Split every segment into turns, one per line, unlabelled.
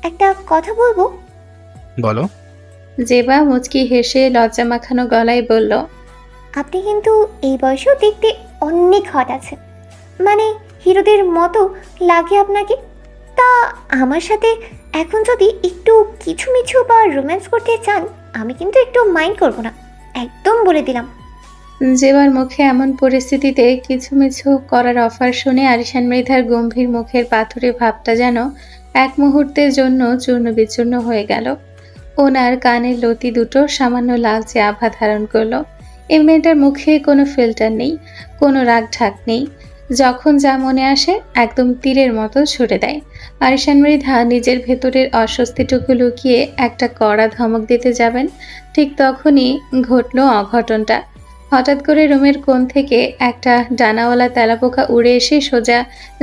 একটা কথা বলবো?
বলো।
জেবা মুচকি হেসে লজ্জা মাখানো গলায় বলল,
আপনি কিন্তু এই বয়সেও দেখতে অনেক হট আছেন। মানে হিরোদের মতো লাগে আপনাকে। তা আমার সাথে এখন যদি একটু কিছু মিছু বা রোম্যান্স করতে চান, আমি কিন্তু একটু মাইন্ড করব না, একদম বলে দিলাম।
জেবার মুখে এমন পরিস্থিতিতে কিছুমিছু করার অফার শুনে আরিশান মৃধার গম্ভীর মুখের পাথুরে ভাবটা যেন এক মুহূর্তের জন্য চূর্ণ বিচূর্ণ হয়ে গেল। ওনার কানের লতি দুটো সামান্য লালচে আভা ধারণ করলো। এই মেয়েটার মুখে কোনো ফিল্টার নেই, কোনো রাগ ঢাক নেই। যখন যা মনে আসে একদম তীরের মতো ছুড়ে দেয়। আরিশান মৃধা নিজের ভেতরের অস্বস্তিটুকু লুকিয়ে একটা কড়া ধমক দিতে যাবেন, ঠিক তখনই ঘটল অঘটনটা। হঠাৎ করে রুমের কোণ থেকে একটা ডানাওয়ালা তেলাপোকা উড়ে এসে সোজা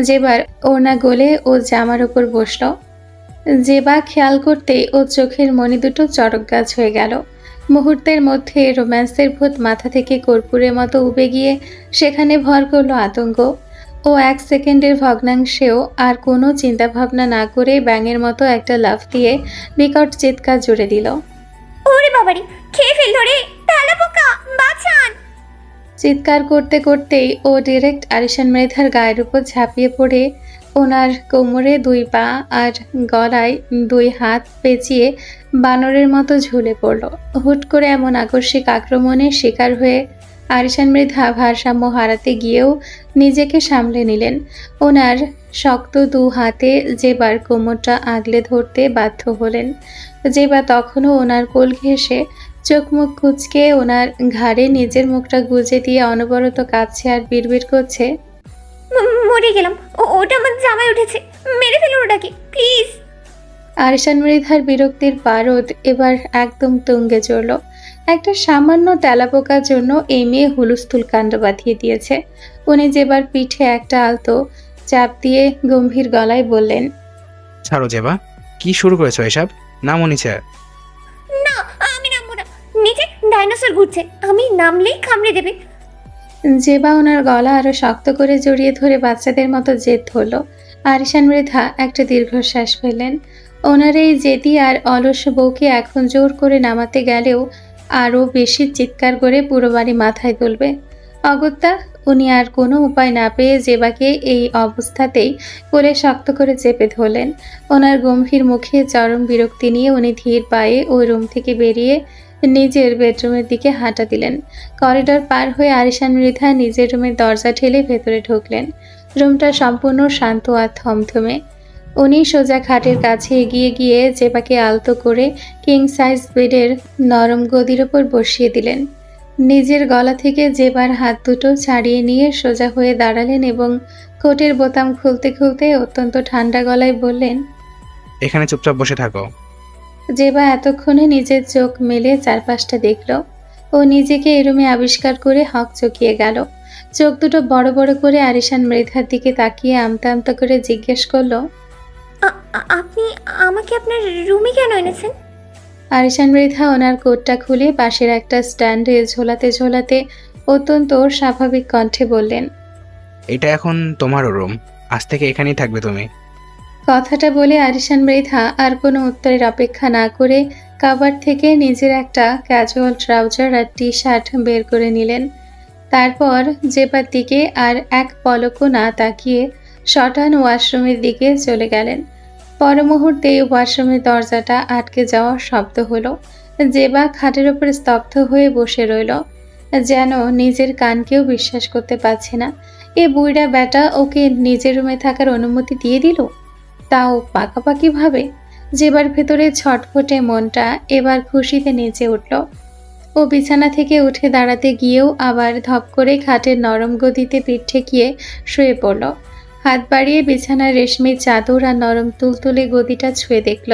জেবার ওড়না গলে ও জামার উপর বসলো। জেবা খেয়াল করতেই ওর চোখের মণি দুটো চড়ক গাছ হয়ে গেল। মুহূর্তের মধ্যে রোম্যান্সের ভূত মাথা থেকে কর্পূরের মতো উবে গিয়ে সেখানে ভর করলো আতঙ্ক। ও 1 সেকেন্ডের ভগ্নাংশেও আর কোনো চিন্তাভাবনা না করে ব্যাঙের মতো একটা লাফ দিয়ে বিকট চিৎকার জুড়ে দিল।
ওরে বাবারে, খেয়ে ফেললো রে, তেলাপোকা বাঁচান!
চিৎকার করতে করতেই ও ডিরেক্ট আরিশান মৃধার গায়ের উপর ঝাঁপিয়ে পড়ে ওনার কোমরে 2 পা আর গলায় 2 হাত পেঁচিয়ে বানরের মতো ঝুলে পড়ল। হুট করে এমন আকস্মিক আক্রমণের শিকার হয়ে আরিশান মৃধা ভারসাম্য হারাতে গিয়েও নিজেকে সামলে নিলেন। ওনার শক্ত 2 হাতে জেবার কোমরটা আগলে ধরতে বাধ্য হলেন। জেবা তখনও ওনার কোল ঘেঁষে চোখ মুখ কুঁচকে ওনার ঘাড়ে নিজের মুখটা গুজে দিয়ে অনবরত কাঁদছে আর বিড়বিড় করছে,
মরে গেলাম, ওটা আমার জামায় উঠেছে, মেরে ফেলুন ওটাকে প্লিজ।
আরিশান মৃধার বিরক্তির পারদ এবার একদম তুঙ্গে চড়ল। একটা সামান্য তেলাপোকার জন্য এই মেয়ে হুলস্থুল কাণ্ড বাঁধিয়ে দিয়েছে। উনি যেবার পিঠে একটা আলতো চাপ দিয়ে গম্ভীর গলায় বললেন,
ছাড়ো জেবা, কি শুরু করেছো এসব? নামো নিচে।
না, আমি নামবো না। নিচে ডাইনোসর ঘুরছে, আমি নামলেই কামড়ে দেবে।
জেবা ওনার গলা আরো শক্ত করে জড়িয়ে ধরে বাচ্চাদের মতো জেদ ধরল। আরিশান মৃধা একটা দীর্ঘশ্বাস ফেললেন। ওনার এই জেদি আর অলস বউকে এখন জোর করে নামাতে গেলেও আরও বেশি চিৎকার করে পুরো বাড়ি মাথায় তুলবে। অগত্যা উনি আর কোনো উপায় না পেয়ে জেবাকে এই অবস্থাতেই কোলে শক্ত করে চেপে ধরলেন। ওনার গম্ভীর মুখে চরম বিরক্তি নিয়ে উনি ধীর পায়ে ওই রুম থেকে বেরিয়ে নিজের বেডরুমের দিকে হাঁটা দিলেন। করিডর পার হয়ে আরিশান মৃধা নিজের রুমের দরজা ঠেলে ভেতরে ঢুকলেন। রুমটা সম্পূর্ণ শান্ত আর থমথমে। উনি সোজা খাটের কাছে এগিয়ে গিয়ে জেবাকে আলতো করে কিং সাইজ বেডের নরম গদির ওপর বসিয়ে দিলেন। নিজের গলা থেকে জেবার হাত দুটো ছাড়িয়ে নিয়ে সোজা হয়ে দাঁড়ালেন এবং কোটের বোতাম খুলতে খুলতে অত্যন্ত ঠান্ডা গলায় বললেন,
এখানে চুপচাপ বসে থাকো।
জেবা এতক্ষণে নিজের চোখ মেলে চারপাশটা দেখল। ও নিজেকে এই রুমে আবিষ্কার করে হক চকিয়ে গেল। চোখ দুটো বড় বড় করে আরিশান মৃধার দিকে তাকিয়ে আমতা আমতা করে জিজ্ঞেস করলো,
আপনি আমাকে আপনার রুমে কেন এনেছেন?
আরিশান মৃধা ওনার কোটটা খুলে পাশের একটা স্ট্যান্ডে ঝোলাতে ঝোলাতে অত্যন্ত স্বাভাবিক কণ্ঠে বললেন,
এটা এখন তোমারও রুম, আজ থেকে এখানেই থাকবে তুমি।
কথাটা বলে আরিশান মৃধা আর কোনো উত্তরের অপেক্ষা না করে কাভার থেকে নিজের একটা ক্যাজুয়াল ট্রাউজার আর টি শার্ট বের করে নিলেন। তারপর জেবার দিকে আর এক পলকও না তাকিয়ে শটান ওয়াশরুমের দিকে চলে গেলেন। পর মুহূর্তেই ওয়াশরুমের দরজাটা আটকে যাওয়ার শব্দ হলো। জেবা খাটের ওপর স্তব্ধ হয়ে বসে রইল, যেন নিজের কানকেও বিশ্বাস করতে পারছে না। এ বুইড়া ব্যাটা ওকে নিজের রুমে থাকার অনুমতি দিয়ে দিল, তাও পাকাপাকি ভাবে। জেবার ভেতরে ছটফটে মনটা এবার খুশিতে নেচে উঠল। ও বিছানা থেকে উঠে দাঁড়াতে গিয়েও আবার ধপ করে খাটের নরম গদিতে পিঠ ঠেকিয়ে শুয়ে পড়ল। হাত বাড়িয়ে বিছানার রেশমি চাদর আর নরম তুলতুলে গদিটা ছুঁয়ে দেখল।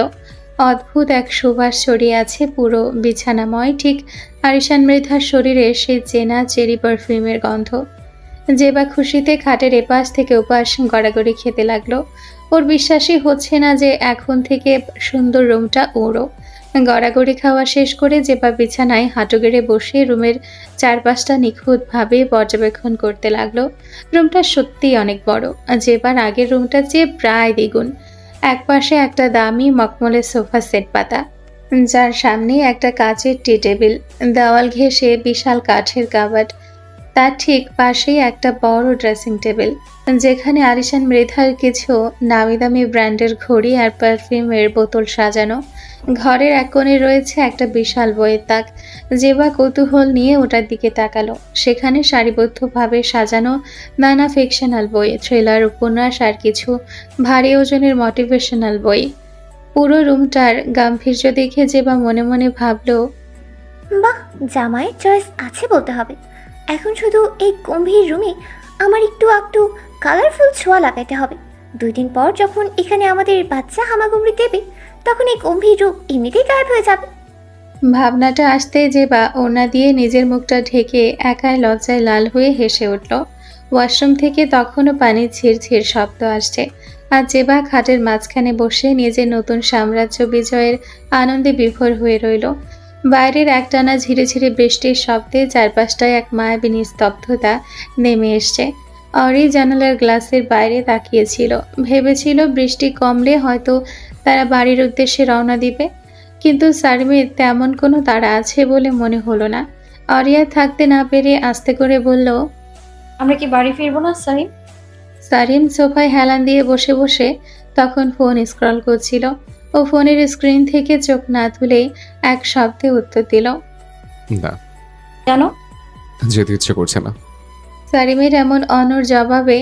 অদ্ভুত এক সুবাস ছড়িয়ে আছে পুরো বিছানাময়, ঠিক আরিশান মৃধার শরীরে সেই চেনা চেরি পারফিউমের গন্ধ। জেবা খুশিতে খাটের এপাশ থেকে ওপাশ গড়াগড়ি খেতে লাগলো। ওর বিশ্বাসই হচ্ছে না যে এখন থেকে সুন্দর রুমটা ওরও। গড়াগড়ি খাওয়া শেষ করে জেবা বিছানায় হাঁটু গেড়ে বসে রুমের চারপাশটা নিখুঁতভাবে পর্যবেক্ষণ করতে লাগলো। রুমটা সত্যিই অনেক বড়, জেবার আগের রুমটার চেয়ে প্রায় দ্বিগুণ। একপাশে একটা দামি মখমলের সোফা সেট পাতা, যার সামনে একটা কাচের টি টেবিল, দেওয়াল ঘেঁষে বিশাল কাঠের কাবার্ড। তার ঠিক পাশেই একটা বড় ড্রেসিং টেবিল, যেখানে আলিশান মৃধার কিছু নামি দামি ব্র্যান্ডের ঘড়ি আর পারফিউমের বোতল সাজানো। ঘরের এক কোণে রয়েছে একটা বিশাল বইয়ের তাক। জেবা কৌতূহল নিয়ে ওটার দিকে তাকালো। সেখানে সারিবদ্ধভাবে সাজানো নানা ফিকশনাল বই, থ্রিলার, উপন্যাস আর কিছু ভারী ওজনের মোটিভেশনাল বই। পুরো রুমটার গাম্ভীর্য দেখে জেবা মনে মনে ভাবল,
বাহ, জামাইয়ের চয়েস আছে বলতে হবে। এখন শুধু এই গম্ভীর রুমে আমার একটু একটু কালারফুল ছোঁয়া লাগাতে হবে। 2 দিন পর যখন এখানে আমাদের বাচ্চা হামাগুড়ি দেবে, তখন এই গম্ভীর রূপ এমনিতেই গায়েব হয়ে যাবে।
ভাবনাটা আসতেই জেবা ওড়না দিয়ে নিজের মুখটা ঢেকে একাই লজ্জায় লাল হয়ে হেসে উঠল। ওয়াশরুম থেকে তখনও পানির ঝিরঝির শব্দ আসছে, আর জেবা খাটের মাঝখানে বসে নিজের নতুন সাম্রাজ্য বিজয়ের আনন্দে বিভোর হয়ে রইল। বাইরের একটানা ঝিরে ঝিরে বৃষ্টির শব্দে চারপাশটায় এক মায়াবী নিস্তব্ধতা নেমে এসছে। অরি জানালার গ্লাসের বাইরে তাকিয়েছিল, ভেবেছিল বৃষ্টি কমলে হয়তো তারা বাড়ির উদ্দেশ্যে রওনা দিবে, কিন্তু সারিমের তেমন কোনো তাড়া আছে বলে মনে হলো না। অরিয়া থাকতে না পেরে আস্তে করে বলল,
আমরা কি বাড়ি ফিরবো না সারিম?
সারিম সোফায় হেলান দিয়ে বসে বসে তখন ফোন স্ক্রল করছিল। ও ফোনের স্ক্রিন থেকে চোখ না তুলেই এক শব্দে উত্তর দিল,
না,
কেন?
যেতে ইচ্ছে করছে না।
সারিমের এমন অনড় জবাবে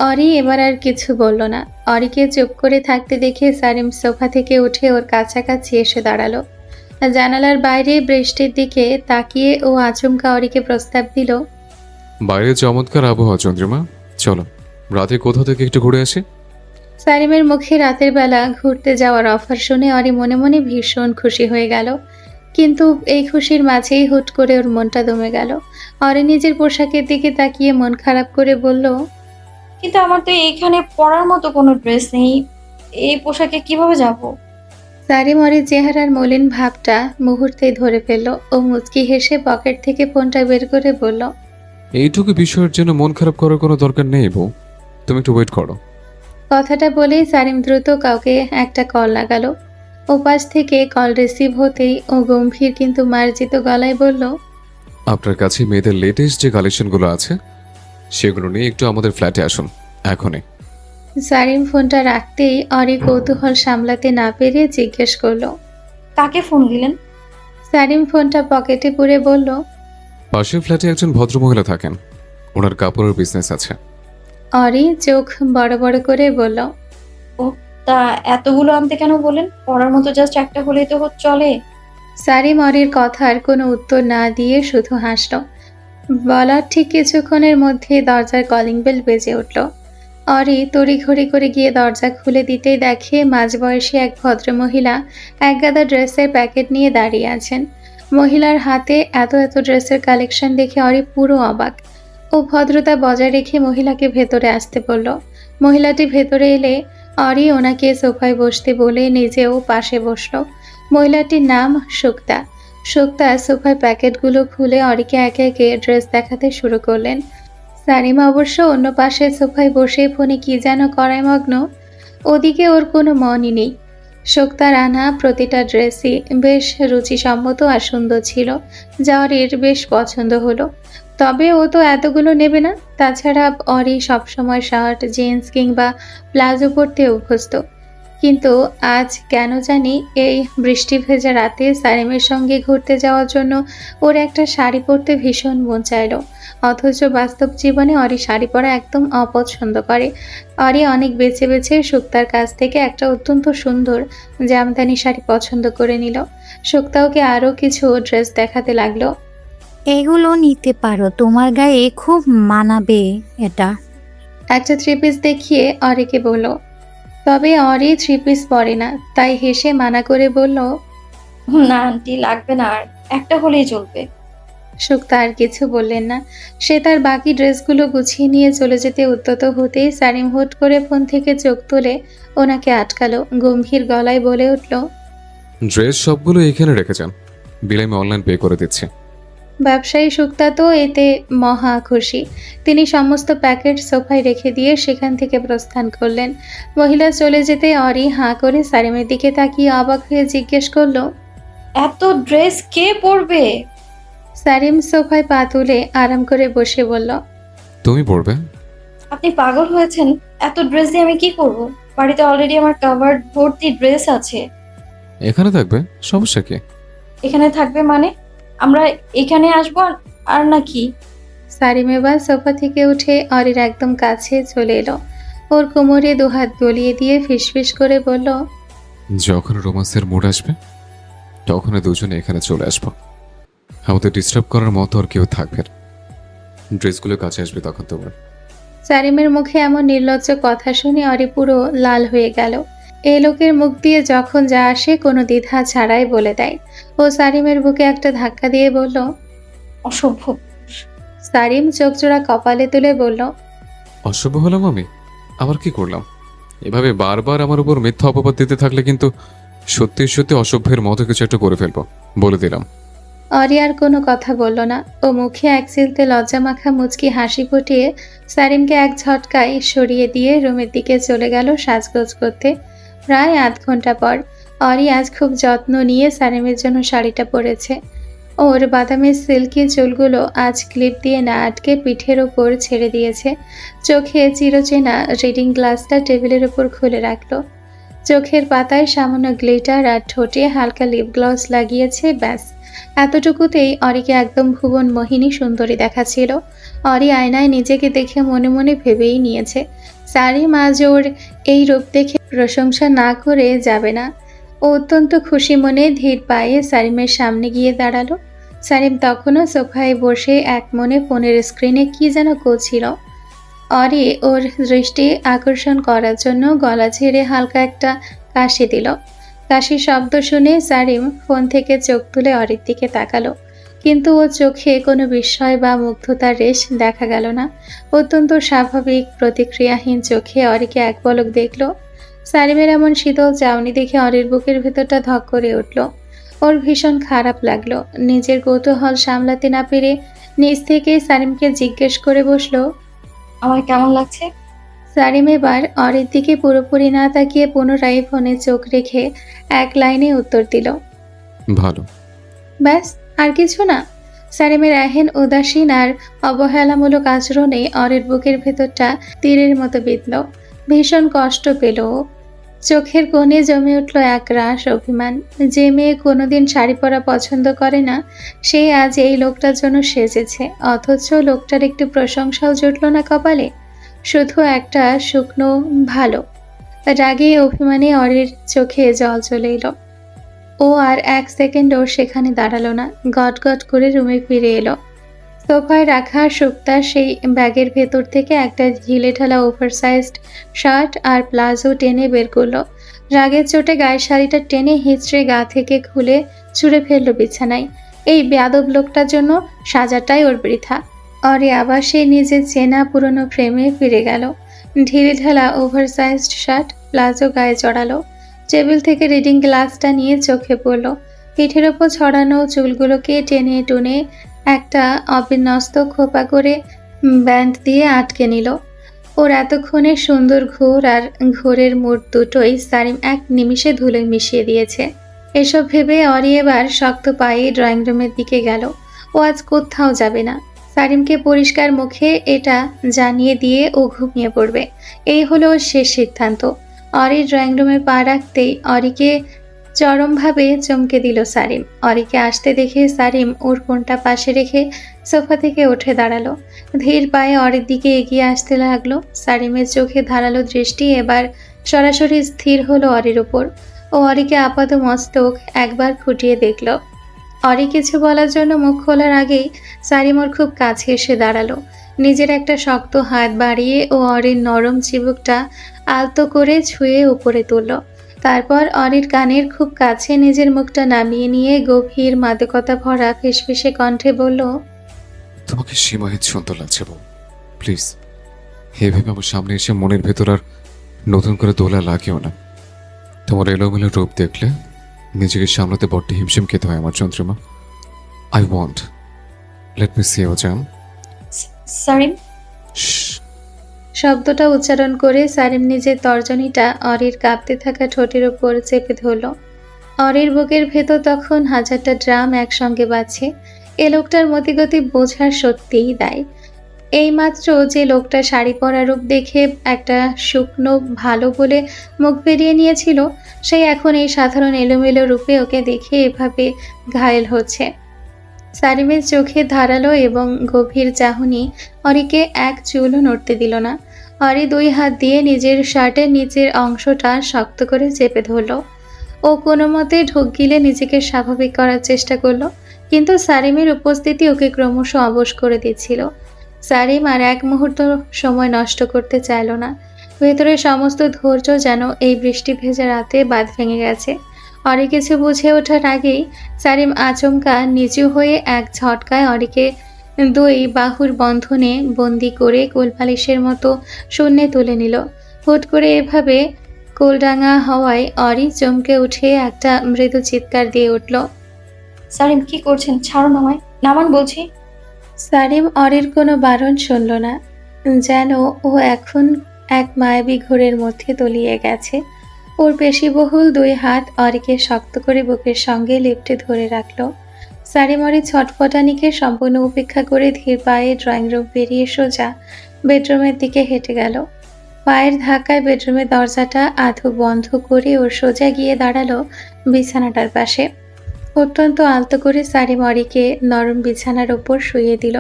অরি এবার আর কিছু বলল না। অরিকে চুপ করে থাকতে দেখে সারিম সোফা থেকে উঠে ওর কাছাকাছি এসে দাঁড়ালো। জানালার বাইরে বৃষ্টির দিকে তাকিয়ে ও আচমকা অরিকে প্রস্তাব দিল,
বাইরে চমৎকার আবহাওয়া চন্দ্রিমা, চলো রাতে কোথাও থেকে একটু ঘুরে আসি।
সারিমের মুখে রাতের বেলা ঘুরতে যাওয়ার অফার শুনে অরি মনে মনে ভীষণ খুশি হয়ে গেল, কিন্তু এই খুশির মাঝেই হুট করে ওর মনটা দমে গেল। অরি নিজের পোশাকের দিকে তাকিয়ে মন খারাপ করে বলল,
কিন্তু আমার তো এইখানে পরার মতো কোনো ড্রেস নেই, এই পোশাকে কিভাবে যাব?
সারিম অরির চেহারার মলিন ভাবটা মুহূর্তেই ধরে ফেলল। ও মুচকি হেসে পকেট থেকে ফোনটা বের করে বলল,
এইটুকু বিষয়ের জন্য মন খারাপ করার কোনো দরকার নেই বউ, তুমি একটু ওয়েট করো।
কথাটা বলেই সারিম দ্রুত কাউকে একটা কল লাগালো। ওপাশ থেকে কল রিসিভ হতেই ও গম্ভীর কিন্তু মার্জিত গলায় বলল,
আপনার কাছে মেয়েদের লেটেস্ট যে কালেকশনগুলো আছে সেগুলো নিয়ে একটু আমাদের ফ্ল্যাটে আসুন এখনই।
সারিম ফোনটা রাখতেই অরি কৌতূহল সামলাতে না পেরে জিজ্ঞেস করলো,
কাকে ফোন দিলেন?
সারিম ফোনটা পকেটে পুরে বলল,
পাশের ফ্ল্যাটে একজন ভদ্রমহিলা থাকেন, ওনার কাপড়ের বিজনেস আছে।
অরি চোখ বড় বড় করে বলল,
তা এতগুলো আনতে কেন বলেন? পরার মতো জাস্ট একটা হলেই তো চলে।
সারিম অরির কথার কোনো উত্তর না দিয়ে শুধু হাসল। বলার ঠিক কিছুক্ষণের মধ্যে দরজার কলিং বেল বেজে উঠল। অরি তড়িঘড়ি করে গিয়ে দরজা খুলে দিতেই দেখে মাঝবয়সী এক ভদ্রমহিলা এক গাদা ড্রেসের প্যাকেট নিয়ে দাঁড়িয়ে আছেন। মহিলার হাতে এত এত ড্রেসের কালেকশন দেখে অরি পুরো অবাক। ও ভদ্রতা বজায় রেখে মহিলাকে ভেতরে আসতে বলল। মহিলাটি ভেতরে এলে অরি ওনাকে সোফায় বসতে বলে নিজেও পাশে বসলো। মহিলাটির নাম সুক্তা। সুক্তা সোফার প্যাকেটগুলো খুলে অরিকে একে একে ড্রেস দেখাতে শুরু করলেন। সারিমা অবশ্য অন্য পাশে সোফায় বসে ফোনে কি যেন করায় মগ্ন, ওদিকে ওর কোনো মনই নেই। সুক্তার আনা প্রতিটা ড্রেসই বেশ রুচিসম্মত আর সুন্দর ছিল, যা অরির বেশ পছন্দ হলো। তবে ও তো এতগুলো নেবে না, তাছাড়া অরি সবসময় শার্ট, জিন্স কিংবা প্লাজো পরতে অভ্যস্ত। কিন্তু আজ কেন জানি এই বৃষ্টি ভেজা রাতে সারিমের সঙ্গে ঘুরতে যাওয়ার জন্য ওর একটা শাড়ি পরতে ভীষণ মন চাইলো। অথচ বাস্তব জীবনে অরি শাড়ি পরা একদম অপছন্দ করে। অরি অনেক বেছে বেছে সুক্তার কাছ থেকে একটা অত্যন্ত সুন্দর জামদানি শাড়ি পছন্দ করে নিল। সুক্তা ওকে আরও কিছু ড্রেস দেখাতে লাগলো।
এগুলো নিতে পারো, তোমার গায়ে খুব মানাবে এটা।
একটা থ্রি পিস দেখিয়ে অরিকে বলল। তবে অরি থ্রি পিস পরে না, তাই হেসে মানা করে বলল,
না আন্টি, লাগবে না, আর একটা হলেই চলবে।
সুক্তা আর কিছু বললেন না। সে তার বাকি ড্রেসগুলো গুছিয়ে নিয়ে চলে যেতে উদ্যত হতেই সারিম হুট করে ফোন থেকে চোখ তুলে ওনাকে আটকালো। গম্ভীর গলায় বলে উঠল,
ড্রেস সবগুলো এখানে রেখে যান, বিল আমি অনলাইন পে করে দিচ্ছি।
ব্যবসায়ী শুক্তা তো এতে মহা খুশি। তিনি সমস্ত প্যাকেট সোফায় রেখে দিয়ে সেখান থেকে প্রস্থান করলেন। মহিলা চলে যেতে অরি হাঁ করে সারিমের দিকে তাকিয়ে অবাক হয়ে জিজ্ঞেস করলো,
এত ড্রেস কে পরবে?
সারিম সোফায় পা তুলে আরাম করে বসে বলল,
তুমি পড়বে?
আপনি পাগল হয়েছেন? এত ড্রেস দিয়ে আমি কি করব? বাড়িতে অলরেডি আমার কাভার্ড ভর্তি ড্রেস আছে।
এখানে থাকবে, সমস্যা কি?
এখানে থাকবে মানে? আমরা এখানে আসবো আর নাকি?
সারিম এবার সোফা থেকে উঠে অরির একদম কাছে চলে এলো। ওর কোমরে দুহাত গলিয়ে দিয়ে ফিসফিস করে বলল,
যখন রোমান্সের মুড আসবে তখন দুজনে এখানে চলে আসবো। আমাদের ডিস্টার্ব করার মতো আর কেউ থাকবে না। ড্রেসগুলো কাছে আসবে তখন তোমার।
সারিমের মুখে এমন নির্লজ্জ কথা শুনে অরি পুরো লাল হয়ে গেল। এই লোকের মুখ দিয়ে যখন যা আসে কোনো দ্বিধা ছাড়াই বলে দেয়। ও সারিমের বুকে একটা ধাক্কা দিয়ে বলল,
অসভ্য।
সারিম চোখজোড়া কপালে তুলে বলল,
অসভ্য হলাম আমি? আবার কি করলাম? এভাবে বারবার আমার উপর মিথ্যা অপবাদ দিতে থাকলে কিন্তু সত্যি সত্যি অসভ্যের মতো কিছু একটা করে ফেলবো, বলে দিলাম।
অরি আর কোনো কথা বলল না। ও মুখে এক চিলতে লজ্জা মাখা মুচকি হাসি ফুটিয়ে সারিমকে এক ঝটকায় সরিয়ে দিয়ে রুমের দিকে চলে গেল সাজগোজ করতে। প্রায় আধ ঘন্টা পর অরি আজ খুব যত্ন নিয়ে সারিমের জন্য শাড়িটা পরেছে। ওর বাদামের সিল্কি চুলগুলো আজ ক্লিপ দিয়ে না আটকে পিঠের ওপর ছেড়ে দিয়েছে। চোখে চিরচেনা রিডিং গ্লাসটা টেবিলের ওপর খুলে রাখলো। চোখের পাতায় সামান্য গ্লিটার আর ঠোঁটে হালকা লিপ গ্লস লাগিয়েছে, ব্যাস। এতটুকুতেই অরিকে একদম ভুবন মোহিনী সুন্দরী দেখাচ্ছিল। অরি আয়নায় নিজেকে দেখে মনে মনে ভেবেই নিয়েছে, সারিম আজ ওর এই রূপ দেখে প্রশংসা না করে যাবে না। ও অত্যন্ত খুশি মনে ধীর পায়ে সারিমের সামনে গিয়ে দাঁড়ালো। সারিম তখনও সোফায় বসে এক মনে ফোনের স্ক্রিনে কি যেন করছিল। অরি ওর দৃষ্টি আকর্ষণ করার জন্য গলা ঝেড়ে হালকা একটা কাশি দিল। কাশির শব্দ শুনে সারিম ফোন থেকে চোখ তুলে অরির দিকে তাকালো, কিন্তু ওর চোখে কোনো বিস্ময় বা মুগ্ধতার রেশ দেখা গেল না। অত্যন্ত স্বাভাবিক প্রতিক্রিয়াহীন চোখে অরিকে এক পলক দেখল। সারিমের এমন শীতল চাউনি দেখে অরির বুকের ভেতরটা ধক করে উঠল। ওর ভীষণ খারাপ লাগলো। নিজের কৌতূহল সামলাতে না পেরে নিজ থেকে সারিমকে জিজ্ঞেস করে বসলো,
আমার কেমন লাগছে?
সারিম এবার অরির দিকে পুরোপুরি না তাকিয়ে পুনরায় ফোনে চোখ রেখে এক লাইনে উত্তর দিল,
ভালো।
ব্যাস, আর কিছু না। সারিমের এহেন উদাসীন আর অবহেলামূলক আচরণে অরির বুকের ভেতরটা তীরের মতো বিঁধল। ভীষণ কষ্ট পেল ও। চোখের কোণে জমে উঠল এক রাশ অভিমান। যে মেয়ে কোনোদিন শাড়ি পরা পছন্দ করে না, সে আজ এই লোকটার জন্য সেজেছে, অথচ লোকটার একটু প্রশংসাও জুটল না কপালে, শুধু একটা শুকনো ভালো। রাগে অভিমানে অরির চোখে জল চলে এলো। ও আর এক সেকেন্ডও সেখানে দাঁড়ালো না, গট গট করে রুমে ফিরে এলো। সোফায় রাখা শুক্তার সেই ব্যাগের ভেতর থেকে একটা ঢিলে ঢালা ওভারসাইজড শার্ট আর প্লাজো টেনে বের করলো। রাগের চোটে গায়ের শাড়িটা টেনে হিঁচড়ে গা থেকে খুলে ছুঁড়ে ফেললো বিছানায়। এই বেয়াদব লোকটার জন্য সাজাটাই ওর বৃথা। অরে আবার সেই নিজের চেনা পুরনো ফ্রেমে ফিরে গেল। ঢিলে ঢালা ওভারসাইজড শার্ট প্লাজো গায়ে জড়ালো। টেবিল থেকে রিডিং গ্লাসটা নিয়ে চোখে পড়ল। পিঠের ওপর ছড়ানো চুলগুলোকে টেনে টুনে একটা অবিন্যস্ত খোপা করে ব্যান্ড দিয়ে আটকে নিল। ওর এতক্ষণে সুন্দর ঘোর আর ঘোরের মুড দুটোই সারিম এক নিমিষে ধুলোয় মিশিয়ে দিয়েছে। এসব ভেবে অরি এবার শক্ত পায়ে ড্রয়িং রুমের দিকে গেল। ও আজ কোথাও যাবে না। সারিমকে পরিষ্কার মুখে এটা জানিয়ে দিয়ে ও ঘুমিয়ে পড়বে, এই হলো ওর শেষ সিদ্ধান্ত। অরি ড্রয়িং রুমে পা রাখতেই অরিকে চরমভাবে চমকে দিল সারিম। অরিকে আসতে দেখে সারিম ওর ফোনটা পাশে রেখে সোফা থেকে উঠে দাঁড়ালো। ধীর পায়ে অরির দিকে এগিয়ে আসতে লাগলো। সারিমের চোখে ধারালো দৃষ্টি এবার সরাসরি স্থির হলো অরির ওপর। ও অরিকে আপাত মস্তক একবার ফুটিয়ে দেখল। অরি কিছু বলার জন্য মুখ খোলার আগেই সারিম ওর খুব কাছে এসে দাঁড়ালো। নিজের একটা শক্ত হাত বাড়িয়ে ও অরির নরম চিবুকটা আলতো করে ছুঁয়ে উপরে তুলল। তারপর অরির কানের খুব কাছে নিজের মুখটা নামিয়ে নিয়ে গভীর মাদকতা ভরা ফিসফিসে কণ্ঠে বলল,
তোমাকে সীমাহীন সুন্দর লাগছে বউ। প্লিজ এভাবে আমার সামনে এসে মনের ভেতর আর নতুন করে দোলা লাগিও না। তোমার এলোমেলো রূপ দেখলে নিজেকে সামলাতে বড্ড হিমশিম খেতে হয় আমার Chandrima. I want let me see you জান।
সারিম।
শব্দটা উচ্চারণ করে সারিম নিজের তর্জনীটা অরির কাঁপতে থাকা ঠোঁটের ওপর চেপে ধরল। অরির বুকের ভেতর তখন হাজারটা ড্রাম একসঙ্গে বাজছে। এ লোকটার মতিগতি বোঝার সত্যিই দায়। এইমাত্র যে লোকটা শাড়ি পরা রূপ দেখে একটা শুকনো ভালো বলে মুখ বেরিয়ে নিয়েছিল, সে এখন এই সাধারণ এলোমেলো রূপে ওকে দেখে এভাবে ঘায়েল হচ্ছে। সারিমের চোখে ধারালো এবং গভীর চাহনি অরিকে এক চুলও নড়তে দিল না। অরি 2 হাত দিয়ে নিজের শার্টের নিচের অংশটা শক্ত করে চেপে ধরল। ও কোনো মতে ঢোক গিলে নিজেকে স্বাভাবিক করার চেষ্টা করলো, কিন্তু সারিমের উপস্থিতি ওকে ক্রমশ অবশ করে দিচ্ছিল। সারিম আর এক মুহূর্ত সময় নষ্ট করতে চাইল না। ভেতরের সমস্ত ধৈর্য যেন এই বৃষ্টি ভেজা রাতে বাঁধ ভেঙে গেছে। অরি কিছু বুঝে ওঠার আগেই সারিম আচমকা নিচু হয়ে এক ঝটকায় অরিকে 2 বাহুর বন্ধনে বন্দি করে কোলপালিশের মতো শূন্যে তুলে নিল। হুট করে এভাবে কোলডাঙা হওয়ায় অরি চমকে উঠে একটা মৃদু চিৎকার দিয়ে উঠল।
সারিম কি করছেন? ছাড়ুন আমায়, নামান বলছি।
সারিম অরির কোনো বারণ শুনল না, যেন ও এখন এক মায়াবী ঘোরের মধ্যে তলিয়ে গেছে। ওর পেশিবহুল 2 হাত অরিকে শক্ত করে বুকের সঙ্গে লেপ্টে ধরে রাখল। সারিম অরির ছটফটানিকে সম্পূর্ণ উপেক্ষা করে ধীর পায়ে ড্রয়িং রুম বেরিয়ে সোজা বেডরুমের দিকে হেঁটে গেল। পায়ের ধাক্কায় বেডরুমের দরজাটা আধো বন্ধ করে ওর সোজা গিয়ে দাঁড়ালো বিছানাটার পাশে। অত্যন্ত আলতো করে সারিম অরিকে নরম বিছানার ওপর শুইয়ে দিল।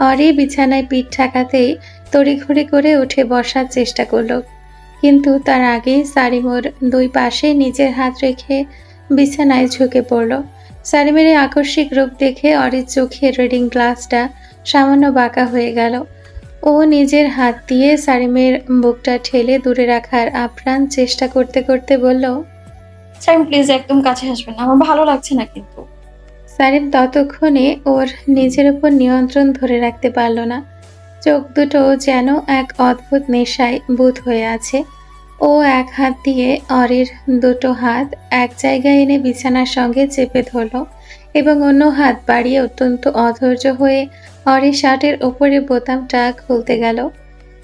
অরি বিছানায় পিঠ ঠেকাতেই তড়িঘড়ি করে উঠে বসার চেষ্টা করলো, কিন্তু তার আগেই সারিম ওর 2 পাশে নিজের হাত রেখে বিছানায় ঝুঁকে পড়ল। সারিমের এই আকস্মিক রূপ দেখে অরির চোখের রিডিং গ্লাসটা সামান্য বাঁকা হয়ে গেল। ও নিজের হাত দিয়ে সারিমের বুকটা ঠেলে দূরে রাখার আপ্রাণ চেষ্টা করতে করতে বলল,
সারিম প্লিজ একদম কাছে আসবেন না, আমার ভালো লাগছে না কিন্তু।
সারিম ততক্ষণে ওর নিজের উপর নিয়ন্ত্রণ ধরে রাখতে পারল না। চোখ দুটো যেন এক অদ্ভুত নেশায় বুঁদ হয়ে আছে। ও এক হাত দিয়ে অরির 2 হাত এক জায়গায় এনে বিছানার সঙ্গে চেপে ধরল এবং অন্য হাত বাড়িয়ে অত্যন্ত অধৈর্য হয়ে অরির শার্টের ওপরে বোতামটা খুলতে গেল।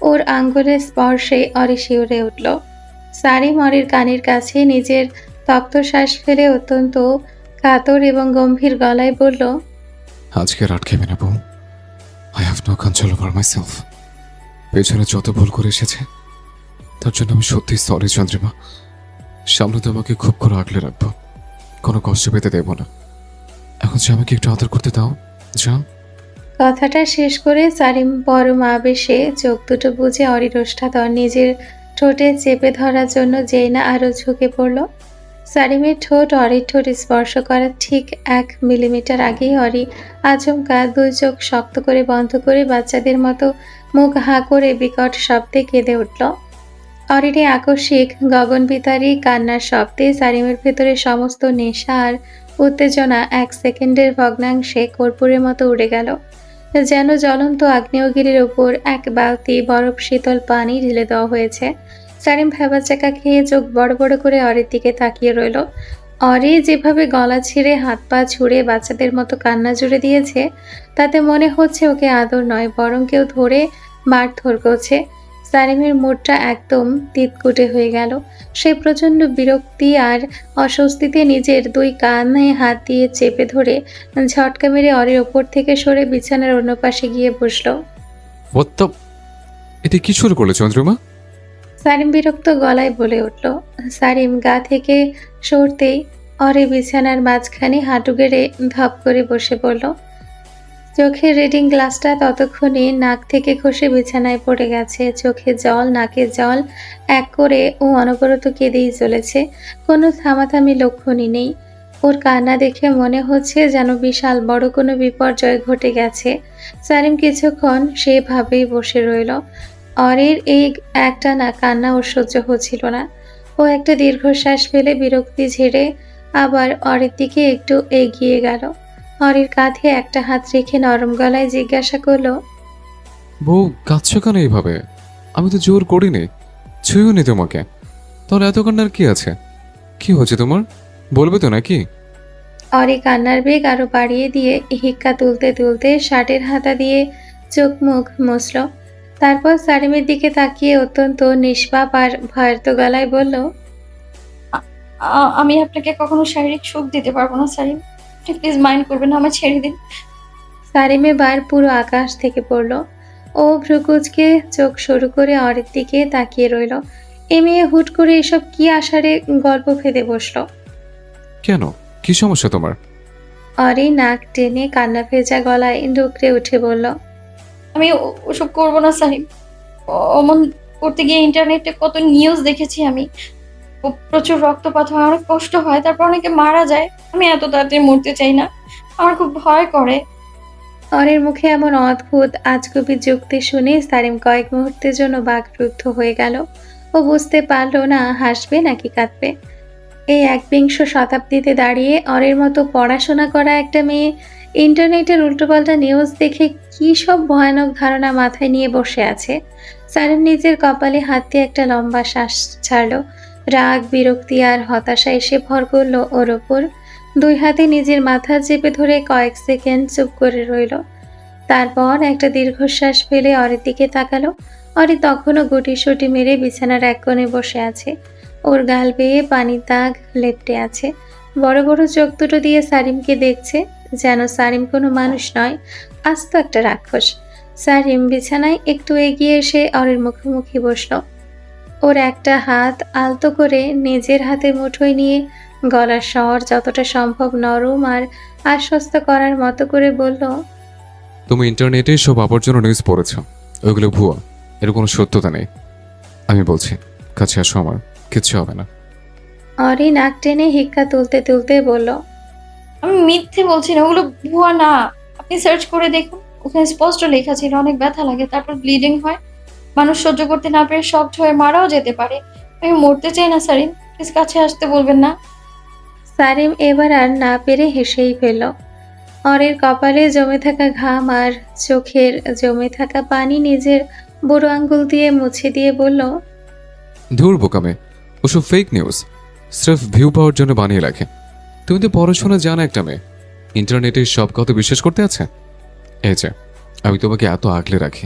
ওর আঙ্গুলের স্পর্শে অরি শিউরে উঠল। সারিম অরির কানের কাছে নিজের তপ্ত শ্বাস ফেলে অত্যন্ত কাতর এবং গম্ভীর গলায় বলল,
আজকে আর আটকেবে না বউ। I have no control over my self. পেছনে যত ভুল করে এসেছে তার জন্য আমি সত্যি সরি চন্দ্রিমা। সামনে তো আমাকে খুব করে আগলে রাখবো, কোনো কষ্ট পেতে দেব না। এখন যে আমাকে একটু আদর করতে দাও জান।
কথাটা শেষ করে সারিম পরম আবেশে চোখ দুটো বুজে অরির ওষ্ঠাধর নিজের ঠোঁটে চেপে ধরার জন্য যেই না আরো ঝুঁকে পড়ল। সারিমের ঠোঁট অরির ঠোঁট স্পর্শ করার ঠিক 1 মিলিমিটার আগেই অরি আচমকা 2 চোখ শক্ত করে বন্ধ করে বাচ্চাদের মতো মুখ হাঁ করে বিকট শব্দে কেঁদে উঠল। অরির এই আকস্মিক গগনবিতারী কান্নার শব্দে সারিমের ভেতরে সমস্ত নেশা আর উত্তেজনা 1 সেকেন্ডের ভগ্নাংশে কর্পূরের মতো উড়ে গেল। যেন জ্বলন্ত আগ্নেয়গিরির উপর 1 বালতি বরফ শীতল পানি ঢেলে দেওয়া হয়েছে। সারিম ভ্যাবাচাকা খেয়ে চোখ বড় বড় করে অরির দিকে তাকিয়ে রইল। অরি যেভাবে গলা ছিঁড়ে হাত পা ছুঁড়ে বাচ্চাদের মতো কান্না জুড়ে দিয়েছে, তাতে মনে হচ্ছে ওকে আদর নয় বরং কেউ ধরে মারধর করছে। সারিমের মুডটা একদম তিতকুটে হয়ে গেল। সে প্রচণ্ড বিরক্তি আর অস্বস্তিতে নিজের 2 কানে হাত দিয়ে চেপে ধরে ঝটকা মেরে অরির ওপর থেকে সরে বিছানার অন্য পাশে গিয়ে বসল।
হোয়াট দ্য, এটা কি শুরু করলে চন্দ্রিমা?
সারিম বিরক্ত গলায় বলে উঠল। সারিম গা থেকে সরতেই অরি বিছানার মাঝখানে হাঁটু গেড়ে ধপ করে বসে পড়ল। চোখের রিডিং গ্লাসটা ততক্ষণে নাক থেকে খসে বিছানায় পড়ে গেছে। চোখে জল, নাকে জল, এক করে ও অনবরত কেঁদেই চলেছে। কোনো থামাথামি লক্ষণই নেই। ওর কান্না দেখে মনে হচ্ছে যেন বিশাল বড় কোনো বিপর্যয় ঘটে গেছে। সারিম কিছুক্ষণ সেভাবেই বসে রইল। অরির এই একটানা কান্না ওর সহ্য হচ্ছিল না। ও একটা দীর্ঘশ্বাস ফেলে বিরক্তি ঝেড়ে আবার অরির দিকে একটু এগিয়ে গেল। অরির কাঁধে একটা হাত রেখে নরম গলায় জিজ্ঞাসা করলো,
বউ কাঁদছো কেন এইভাবে? আমি তো জোর করিনি, ছুঁয়েও নি তোমাকে। তাহলে এত কান্নার কি আছে? কি হচ্ছে তোমার, বলবে তো নাকি?
অরি কান্নার বেগ আরো বাড়িয়ে দিয়ে হিক্কা তুলতে তুলতে শার্টের হাতা দিয়ে চোখ মুখ মুছল। তারপর সারিমের দিকে তাকিয়ে অত্যন্ত নিষ্পাপ আর ভয়ার্ত গলায় বলল,
আমি আপনাকে কখনো শারীরিক সুখ দিতে পারবো না সারিম। আপনি প্লিজ মাইন্ড করবেন না, আমায় ছেড়ে দিন।
সারিম এবার পুরো আকাশ থেকে পড়ল। ও ভ্রুকুচকে চোখ সরু করে অরির দিকে তাকিয়ে রইল। এ মেয়ে হুট করে এসব কি আষাঢ়ে গল্প ফেঁদে বসলো।
কেন, কি সমস্যা তোমার?
অরি নাক টেনে কান্না ভেজা গলায় ডুকরে উঠে বলল,
আমি ওসব করবো না সারিম। অমন করতে গিয়ে ইন্টারনেটে কত নিউজ দেখেছি আমি। প্রচুর রক্তপাত হয়, অনেক কষ্ট হয়, তারপর অনেকে মারা যায়। আমি এত তাড়াতাড়ি মরতে চাই না, আমার খুব ভয় করে।
অরির মুখে এমন অদ্ভুত আজগুবি যুক্তি শুনে সারিম কয়েক মুহূর্তের জন্য বাকরুদ্ধ হয়ে গেল। ও বুঝতে পারল না হাসবে নাকি কাঁদবে। এই একবিংশ শতাব্দীতে দাঁড়িয়ে অরের মতো পড়াশোনা করা একটা মেয়ে ইন্টারনেটের উল্টোপাল্টা নিউজ দেখে কী সব ভয়ানক ধারণা মাথায় নিয়ে বসে আছে। সারিম নিজের কপালে হাত দিয়ে একটা লম্বা শ্বাস ছাড়ল। রাগ, বিরক্তি আর হতাশা এসে ভর করল ওর ওপর। দুই হাতে নিজের মাথা চেপে ধরে কয়েক সেকেন্ড চুপ করে রইল। তারপর একটা দীর্ঘশ্বাস ফেলে অরির দিকে তাকালো। অরি তখনও গুটিসুটি মেরে বিছানার এক কোণে বসে আছে। ওর গাল বেয়ে পানির দাগ লেপ্টে আছে। বড় বড় চোখ দুটো দিয়ে সারিমকে দেখছে, যেন সারিম কোনো মানুষ নয়, আস্ত একটা রাক্ষস। সারিম বিছানায় একটু এগিয়ে এসে অরির মুখোমুখি বসল। ওর একটা হাত আলতো করে নিজের হাতে মুঠোয় নিয়ে গলার স্বর যতটা সম্ভব নরম আর আশ্বস্ত করার মতো করে বলল,
তুমি ইন্টারনেটে সব আবর্জনা নিউজ পড়েছ, ওইগুলো ভুয়া, এর কোনো সত্যতা নেই। আমি বলছি, কাছে আসো, আমার কিচ্ছু হবে না।
অরি নাক টেনে হিক্কা তুলতে তুলতে বলল,
আমি মিথ্যে বলছি না, ওগুলো ভুয়া না। আপনি সার্চ করে দেখুন, ওখানে স্পষ্ট লেখা ছিল অনেক ব্যথা লাগে, তারপর ব্লিডিং হয়, মানুষ সহ্য করতে না পেরে শক্ট হয়ে মারাও যেতে পারে। আমি মরতে চাই না সারিন, প্লিজ কাছে আসতে বলবেন না।
সারিম এবার আর না পেরে হেসেই ফেলল। অরের কপালে জমে থাকা ঘাম আর চোখের জমে থাকা পানি নিজের বুড়ো আঙ্গুল দিয়ে মুছে দিয়ে বলল,
ধুর বোকামে, ওসব ফেক নিউজ স্রেফ ভিউ পাওয়ার জন্য বানিয়ে রাখে। তুমি তো পড়াশোনা জানো একটা মেয়ে, ইন্টারনেটে সব কথা বিশ্বাস করতে আছে? এই যে আমি তোমাকে এত আগলে রাখি,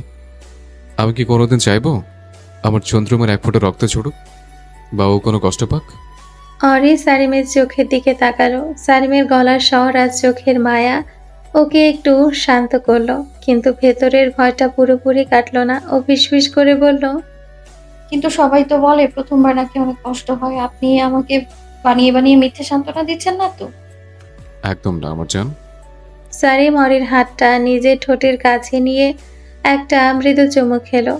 আমি কি কোনোদিন চাইবো আমার চন্দ্রমার এক ফোঁটা রক্ত ছড়ুক বা ও কোনো কষ্ট পাক?
অরি সারিমের চোখের দিকে তাকালো। সারিমের গলার স্বর আর চোখের মায়া ওকে একটু শান্ত করলো, কিন্তু ভেতরের ভয়টা পুরোপুরি কাটলো না। ও ফিসফিস করে বলল,
কিন্তু সবাই তো বলে প্রথমবার নাকি অনেক কষ্ট হয়। আপনি আমাকে বানিয়ে বানিয়ে মিথ্যে সান্ত্বনা দিচ্ছেন না তো?
একদম না আমার জান।
সারিম অরির হাতটা নিজের ঠোঁটের কাছে নিয়ে একটা মৃদু চুমু খেলো।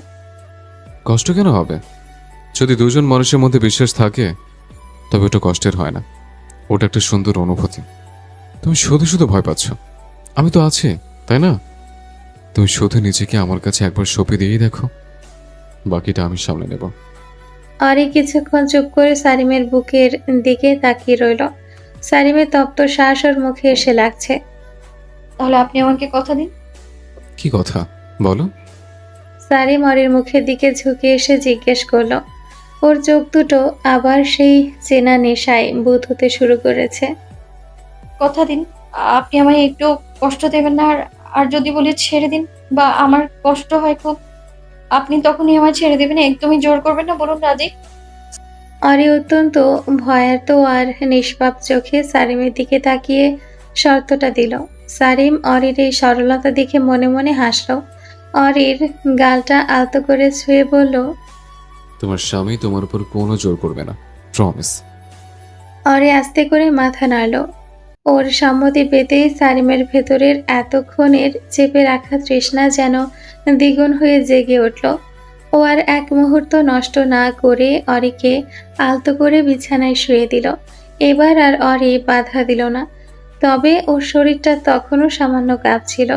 কষ্ট কেন হবে? যদি দুজন মানুষের মধ্যে বিশ্বাস থাকে তবে ওটা কষ্টের হয় না, ওটা একটা সুন্দর অনুভূতি। তুমি শুধু শুধু ভয় পাচ্ছ, আমি তো আছি, তাই না? তুমি শুধু নিজেকে আমার কাছে একবার সঁপে দিয়েই দেখো, বাকিটা আমি সামলে নেব।
অরি কিছুক্ষণ চুপ করে সারিমের বুকের দিকে তাকিয়ে রইল। সারিমের তপ্ত শ্বাস ওর মুখে এসে লাগছে।
তাহলে আপনি আমাকে কথা দিন।
কি কথা বলো?
সারিম অরির মুখের দিকে ঝুঁকে এসে জিজ্ঞেস করলো। ওর চোখ দুটো আবার সেই চেনা নেশায় বুঁদ হতে শুরু করেছে।
কথা দিন, আপনি আমায় একটু কষ্ট দেবেন না। আর যদি বলি ছেড়ে দিন বা আমার কষ্ট হয় খুব, আপনি তখনই আমায় ছেড়ে দেবেন, একদমই জোর করবেন না। বলুন রাজি।
অরি অত্যন্ত ভয়ার্ত আর নিষ্পাপ চোখে সারিমের দিকে তাকিয়ে শর্তটা দিল। সারিম অরির এই সরলতা দেখে মনে মনে হাসল। অরির গালটা আলতো করে ছুঁয়ে বলল,
তোমার স্বামী তোমার উপর কোনো জোর করবে না, প্রমিস।
অরি আস্তে করে মাথা নাড়ল। ওর সম্মতি পেতেই সারিমের ভেতরের এতক্ষণের চেপে রাখা তৃষ্ণা যেন দ্বিগুণ হয়ে জেগে উঠল। ও আর এক মুহূর্ত নষ্ট না করে অরিকে আলতো করে বিছানায় শুয়ে দিল। এবার আর অরি বাধা দিল না, তবে ওর শরীরটা তখনও সামান্য কাঁপছিল।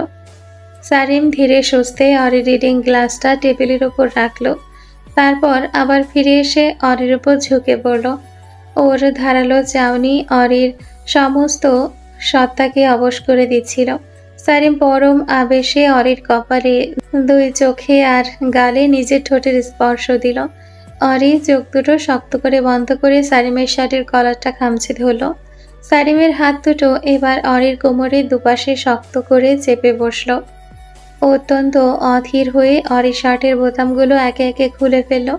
সারিম ধীরে সুস্থে অরি রিডিং গ্লাসটা টেবিলের উপর রাখলো। তারপর আবার ফিরে এসে অরির উপর ঝুঁকে পড়ল। ওর ধারালো চাউনি অরির সমস্ত সত্তাকে অবশ করে দিচ্ছিল। সারিম পরম আবেশে অরির কপালে, দুই চোখে আর গালে নিজের ঠোঁটের স্পর্শ দিল। অরি চোখ দুটো শক্ত করে বন্ধ করে সারিমের শার্টের কলারটা খামচে ধরল। সারিমের হাত দুটো এবার অরির কোমরের দুপাশে শক্ত করে চেপে বসল। অত্যন্ত অধীর হয়ে অরি শার্টের বোতামগুলো একে একে খুলে ফেলল।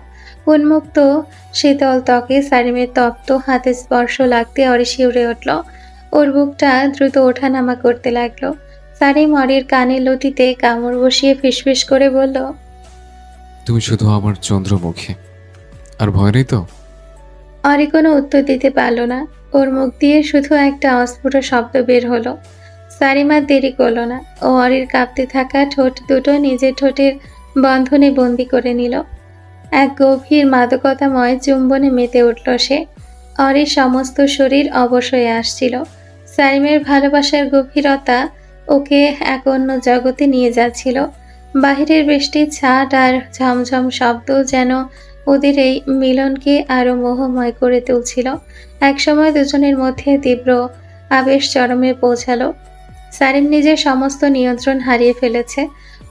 উন্মুক্ত শীতল ত্বকে সারিমের তপ্ত হাতে স্পর্শ লাগতে অরি শিউরে উঠল। ওর বুকটা দ্রুত ওঠানামা করতে লাগলো। সারিম অরির কানের লতিতে কামড় বসিয়ে ফিসফিস করে বলল,
তুমি শুধু আমার চন্দ্রমুখী, আর ভয় নেই তো?
অরি কোনো উত্তর দিতে পারল না। ওর মুখ দিয়ে শুধু একটা অস্ফুট শব্দ বের হলো। সারিম আর দেরি করল না। ও অরির কাঁপতে থাকা ঠোঁট দুটো নিজের ঠোঁটের বন্ধনে বন্দি করে নিল। এক গভীর মাদকতাময় চুম্বনে মেতে উঠল সে। অরির সমস্ত শরীর অবশ হয়ে আসছিল। সারিমের ভালোবাসার গভীরতা ওকে এক অন্য জগতে নিয়ে যাচ্ছিল। বাহিরের বৃষ্টির ছাট আর ঝমঝম শব্দ যেন ওদের এই মিলনকে আরো মোহময় করে তুলছিল। একসময় দুজনের মধ্যে তীব্র আবেশ চরমে পৌঁছালো। সারিম নিজের সমস্ত নিয়ন্ত্রণ হারিয়ে ফেলেছে।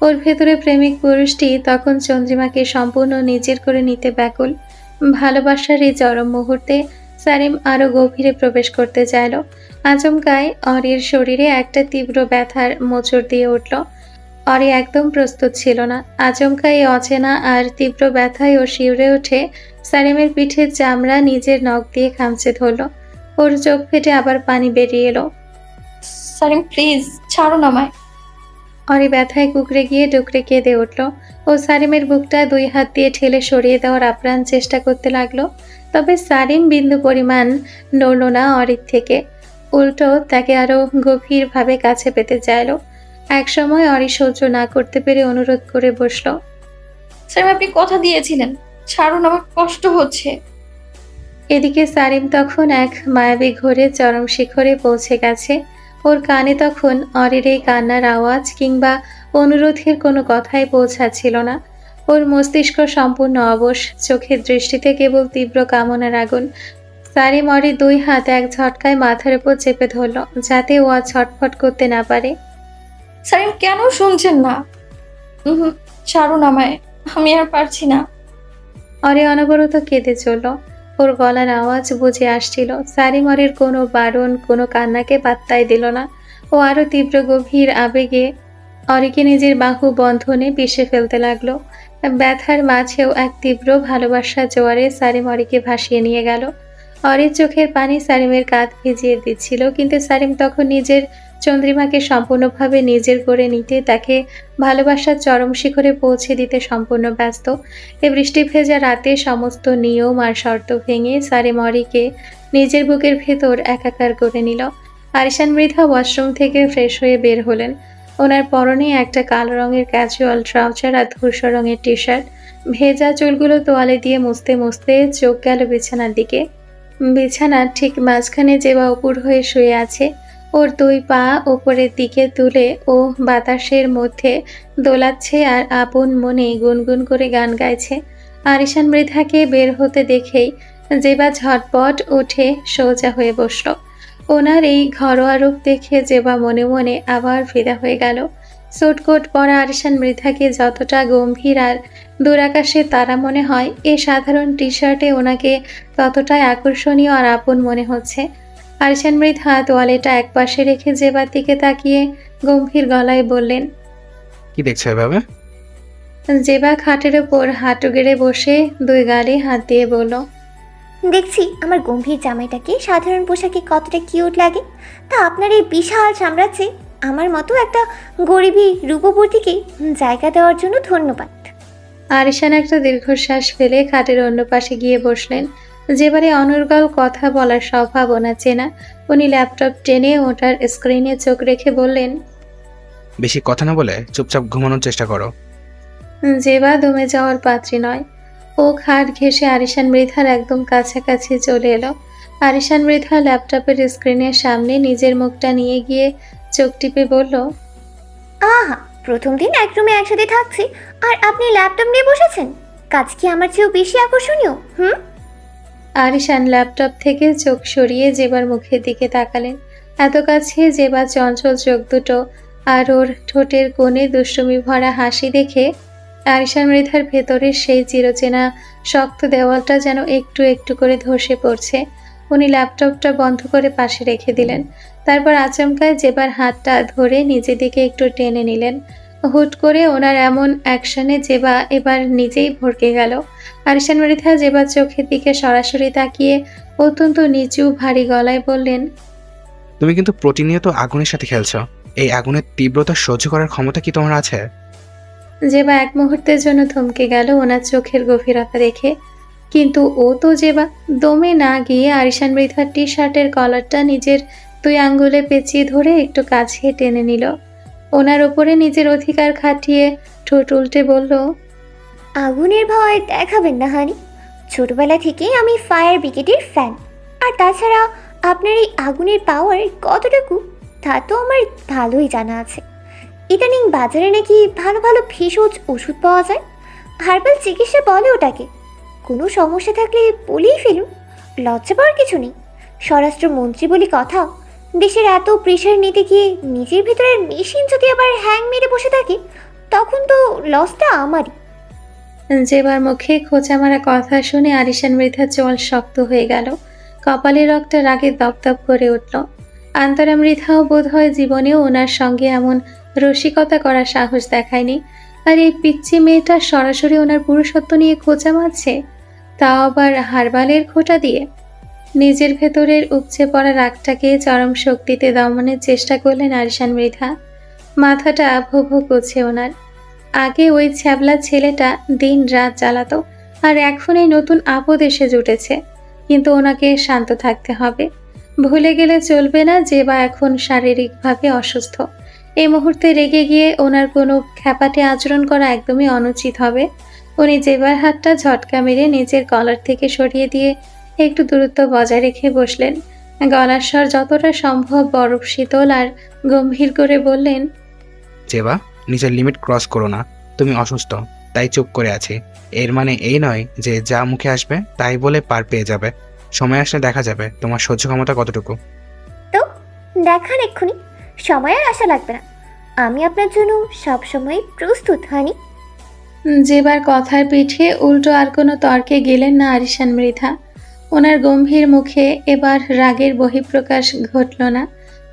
ওর ভেতরে প্রেমিক পুরুষটি তখন চন্দ্রিমাকে সম্পূর্ণ নিজের করে নিতে ব্যাকুল। ভালোবাসার এই চরম মুহূর্তে সারিম আরো গভীরে প্রবেশ করতে চাইল। আচমকায় অরির শরীরে একটা তীব্র ব্যথার মোচড় দিয়ে উঠল। অরি একদম প্রস্তুত ছিল না। আচমকাই অচেনা আর তীব্র ব্যথায় ও শিউরে উঠে সারিমের পিঠের চামড়া নিজের নখ দিয়ে খামচে ধরল। ওর চোখ ফেটে আবার পানি বেরিয়ে এলো।
সারিম প্লিজ ছাড়ুন আমায়।
অরি ব্যথায় কুকড়ে গিয়ে ডুকরে কেঁদে উঠল। ও সারিমের বুকটা দুই হাত দিয়ে ঠেলে সরিয়ে দেওয়ার আপ্রাণ চেষ্টা করতে লাগলো। তবে সারিম বিন্দু পরিমাণ নড়ল না অরির থেকে। উল্টো তাকে আরো গভীরভাবে কাছে পেতে চাইল। একসময় অরি সহ্য না করতে পেরে অনুরোধ করে বসল।
সারিম আপনি কথা দিয়েছিলেন, ছাড়ুন, আমার কষ্ট হচ্ছে।
এদিকে সারিম তখন এক মায়াবী ঘোরে চরম শিখরে পৌঁছে গেছে। ওর কানে তখন অরির এই কান্নার আওয়াজ কিংবা অনুরোধের কোনো কথাই পৌঁছাচ্ছিল না। ওর মস্তিষ্ক সম্পূর্ণ অবশ, চোখের দৃষ্টিতে কেবল তীব্র কামনার আগুন। সারিম অরির দুই হাত এক ঝটকায় মাথার উপর চেপে ধরল, যাতে ও আর ছটফট করতে না পারে।
সারিম কেন শুনছেন না? ছাড়ুন আমায়, আমি আর পারছি না।
অরি অনবরত কেঁদে চলল। ওর গলার আওয়াজ বুঝে আসছিল। সারিম অরির কোনো বারণ, কোনো কান্নাকে পাত্তাই দিল না। ও আরো তীব্র গভীর আবেগে অরিকে নিজের বাহু বন্ধনে পিষে ফেলতে লাগলো। ব্যথার মাঝেও এক তীব্র ভালোবাসার জোয়ারে সারিম অরিকে ভাসিয়ে নিয়ে গেল। অরির চোখের পানি সারিমের কাঁধ ভিজিয়ে দিচ্ছিল, কিন্তু সারিম তখন নিজের চন্দ্রিমাকে সম্পূর্ণভাবে নিজের করে নিতে, তাকে ভালোবাসার চরম শিখরে পৌঁছে দিতে সম্পূর্ণ ব্যস্ত। এ বৃষ্টি ভেজা রাতে সমস্ত নিয়ম আর শর্ত ভেঙে সারিম অরিকে নিজের বুকের ভেতর একাকার করে নিল। আরিশান মৃধা ওয়াশরুম থেকে ফ্রেশ হয়ে বের হলেন। ওনার পরনে একটা কালো রঙের ক্যাজুয়াল ট্রাউজার আর ধূসর রঙের টি শার্ট। ভেজা চুলগুলো তোয়ালে দিয়ে মুছতে মুছতে চোখ গেল বিছানার দিকে। বিছানার ঠিক মাঝখানে জেবা উপুর হয়ে শুয়ে আছে। ওর দুই পা ওপরের দিকে তুলে ও বাতাসের মধ্যে দোলাচ্ছে আর আপন মনে গুনগুন করে গান গাইছে। আরিশান মৃধাকে বের হতে দেখেই জেবা ঝটপট উঠে সোজা হয়ে বসল। ওনার এই ঘরোয়া রূপ দেখে জেবা মনে মনে আবার ফিদা হয়ে গেল। সুটকোট পরা আরিশান মৃধাকে যতটা গম্ভীর আর দূরাকাশে তারা মনে হয়, এ সাধারণ টি শার্টে ওনাকে ততটাই আকর্ষণীয় আর আপন মনে হচ্ছে। আরিশান মৃধা তোয়ালেটা একপাশে রেখে জেবার দিকে তাকিয়ে গম্ভীর গলায় বললেন,
কি দেখছো এভাবে?
জেবা খাটের ওপর হাঁটু গেড়ে বসে দুই গালে হাত দিয়ে বলল,
দেখছি আমার গম্ভীর জামাইটাকে সাধারণ পোশাকে কতটা কিউট লাগে। তা আপনার এই বিশাল সাম্রাজ্যে আমার মতো একটা গরিবী রূপবতীকে জায়গা দেওয়ার জন্য ধন্যবাদ।
আরিশান একটা দীর্ঘশ্বাস ফেলে খাটের অন্য পাশে গিয়ে বসলেন। যেবারে অনর্গল কথা বলার স্বভাব ওনার চেনা। উনি ল্যাপটপ টেনে ওটার স্ক্রিনে চোখ রেখে বললেন,
বেশি কথা না বলে চুপচাপ ঘুমানোর চেষ্টা করো।
জেবা দমে যাওয়ার পাত্রী নয়। ও খাট ঘেঁষে আরিশান মৃধার একদম কাছাকাছি চলে এলো। আরিশান মৃধা ল্যাপটপের স্ক্রিনের সামনে নিজের মুখটা নিয়ে গিয়ে চোখ টিপে বলল,
আহা, প্রথম দিন এক রুমে একসাথে থাকছি আর আপনি ল্যাপটপ নিয়ে বসেছেন। কাজ কি আমার চেয়েও বেশি আকর্ষণীয়?
আরিশান ল্যাপটপ থেকে চোখ সরিয়ে জেবার মুখের দিকে তাকালেন। এত কাছে জেবা চঞ্চল চোখ দুটো আর ওর ঠোঁটের কোণে দুষ্টুমি ভরা হাসি দেখে আরিশান মৃধার ভেতরের সেই চিরচেনা শক্ত দেওয়ালটা যেন একটু একটু করে ধসে পড়ছে। উনি ল্যাপটপটা বন্ধ করে পাশে রেখে দিলেন। তারপর আচমকায় জেবার হাতটা ধরে নিজের দিকে একটু টেনে নিলেন। হুট করে ওনার এমন অ্যাকশনে জেবা এবার নিজেই ভড়কে গেল। আরিশান মৃধা জেবার চোখের দিকে সরাসরি তাকিয়ে অত্যন্ত নিচু ভারী গলায় বললেন,
তুমি কিন্তু প্রতিনিয়ত আগুনের সাথে খেলছো। এই আগুনের তীব্রতা সহ্য করার ক্ষমতা কি তোমার আছে?
জেবা এক মুহূর্তের জন্য থমকে গেল ওনার চোখের গভীরতা দেখে। কিন্তু ও তো জেবা দমে না গিয়ে আরিশান মৃধার টি শার্টের কলারটা নিজের 2 আঙ্গুলে পেঁচিয়ে ধরে একটু কাছে টেনে নিল। ওনার ওপরে নিজের অধিকার খাটিয়ে ঠোঁট উল্টে বলল,
আগুনের ভয় দেখাবেন না হানি। ছোটবেলা থেকেই আমি ফায়ার ব্রিগেডের ফ্যান। আর তাছাড়া আপনার এই আগুনের পাওয়ার কতটুকু তা তো আমার ভালোই জানা আছে। ইদানিং বাজারে নাকি ভালো ভালো ভেষজ ওষুধ পাওয়া যায়, হার্বাল চিকিৎসা বলে ওটাকে। কোনো সমস্যা থাকলে বলেই ফেলুন, লজ্জা পাওয়ার কিছু নেই। স্বরাষ্ট্রমন্ত্রী বলি কথা, দেশের এত প্রেশার নিতে গিয়ে নিজের ভিতরের মেশিন যদি আবার হ্যাং মেরে বসে থাকে, তখন তো লসটা আমারই।
জেবার মুখে খোঁচা মারা কথা শুনে আরিশান মৃধার চোয়াল শক্ত হয়ে গেল। কপালের রক্তটা রাগে দপদপ করে উঠল। আন্তরা মৃধাও বোধ হয় জীবনেও ওনার সঙ্গে এমন রসিকতা করার সাহস দেখায়নি। আর এই পিচ্চি মেয়েটা সরাসরি ওনার পুরুষত্ব নিয়ে খোঁচা মারছে, তাও আবার হারবালের খোঁটা দিয়ে। নিজের ভেতরের উপচে পড়া রাগটাকে চরম শক্তিতে দমনের চেষ্টা করলেন আরিশান মৃধা। মাথাটা ভো ভো করছে ওনার। আগে ওই ছ্যাবলা ছেলেটা দিন রাত জ্বালাতো, আর এখন এই নতুন আপদ এসে জুটেছে। কিন্তু ওনাকে শান্ত থাকতে হবে। ভুলে গেলে চলবে না যে বা এখন শারীরিকভাবে অসুস্থ। এই মুহূর্তে রেগে গিয়ে ওনার কোনো খ্যাপাটে আচরণ করা একদমই অনুচিত হবে। উনি জেবার হাতটা ঝটকা মেরে নিজের কলার থেকে সরিয়ে দিয়ে একটু দূরত্ব বজায় রেখে বসলেন। গলার স্বর যতটা সম্ভব বরফ শীতল আর গম্ভীর করে বললেন,
জেবা, নিজের লিমিট ক্রস করো না। তুমি অসুস্থ, তাই চুপ করে আছি। এর মানে এই নয় যে যা মুখে আসবে তাই বলে পার পেয়ে যাবে। সময় আসলে দেখা যাবে তোমার সহ্য ক্ষমতা কতটুকু।
তো দেখান এক্ষুনি, সময় আর আশা লাগবে না। আমি আপনার জন্য সবসময় প্রস্তুত হানি।
জেবার কথার পিঠে উল্টো আর কোনো তর্কে গেলেন না আরিশান মৃধা। ওনার গম্ভীর মুখে এবার রাগের বহিঃপ্রকাশ ঘটল না,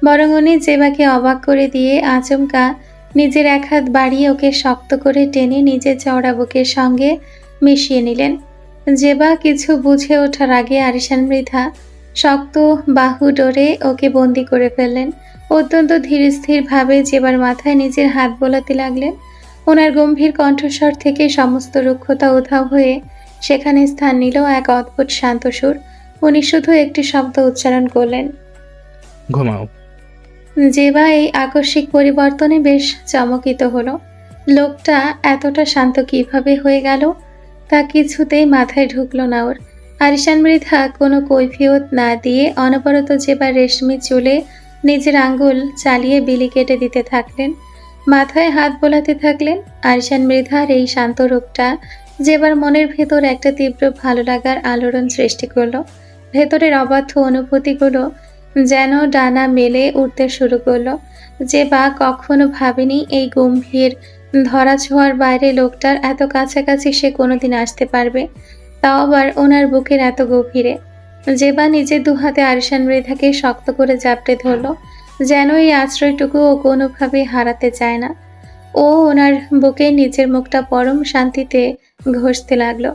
বরং উনি জেবাকে অবাক করে দিয়ে আচমকা নিজের এক হাত বাড়িয়ে ওকে শক্ত করে টেনে নিজের চওড়া বুকের সঙ্গে মিশিয়ে নিলেন। জেবা কিছু বুঝে ওঠার আগে আরিশান মৃধা শক্ত বাহু ডোরে ওকে বন্দি করে ফেললেন। অত্যন্ত ধীরস্থিরভাবে জেবার মাথায় নিজের হাত বোলাতে লাগলেন। ওনার গম্ভীর কণ্ঠস্বর থেকে সমস্ত রুক্ষতা উধাও হয়ে সেখানে স্থান নিল এক অদ্ভুত শান্ত সুর। উনি শুধু একটি শব্দ উচ্চারণ করলেন,
ঘুমাও।
জেবা এই আকস্মিক পরিবর্তনে বেশ চমকিত হলো। লোকটা এতটা শান্ত কিভাবে হয়ে গেল তা কিছুতেই মাথায় ঢুকলো না ওর। আরিশান মৃধা কোনো কৈফিয়ত না দিয়ে অনবরত জেবার রেশমি চুলে নিজের আঙ্গুল চালিয়ে বিলি কেটে দিতে থাকলেন, মাথায় হাত বোলাতে থাকলেন। আরিশান মৃধার এই শান্ত রূপটা জেবার মনের ভেতর একটা তীব্র ভালো লাগার আলোড়ন সৃষ্টি করলো। ভেতরের অবাধ্য অনুভূতিগুলো যেন ডানা মেলে উঠতে শুরু করলো। জেবা কখনো ভাবেনি এই গম্ভীর ধরা ছোঁয়ার বাইরে লোকটার এত কাছাকাছি সে কোনোদিন আসতে পারবে, তাও আবার ওনার বুকের এত গভীরে। জেবা নিজের দুহাতে আরিশান মৃধাকে শক্ত করে জাপটে ধরল, যেন এই আশ্রয়টুকু ও কোনোভাবেই হারাতে চায় না। ও ওনার বুকে নিজের মুখটা পরম শান্তিতে ঘষতে লাগলো।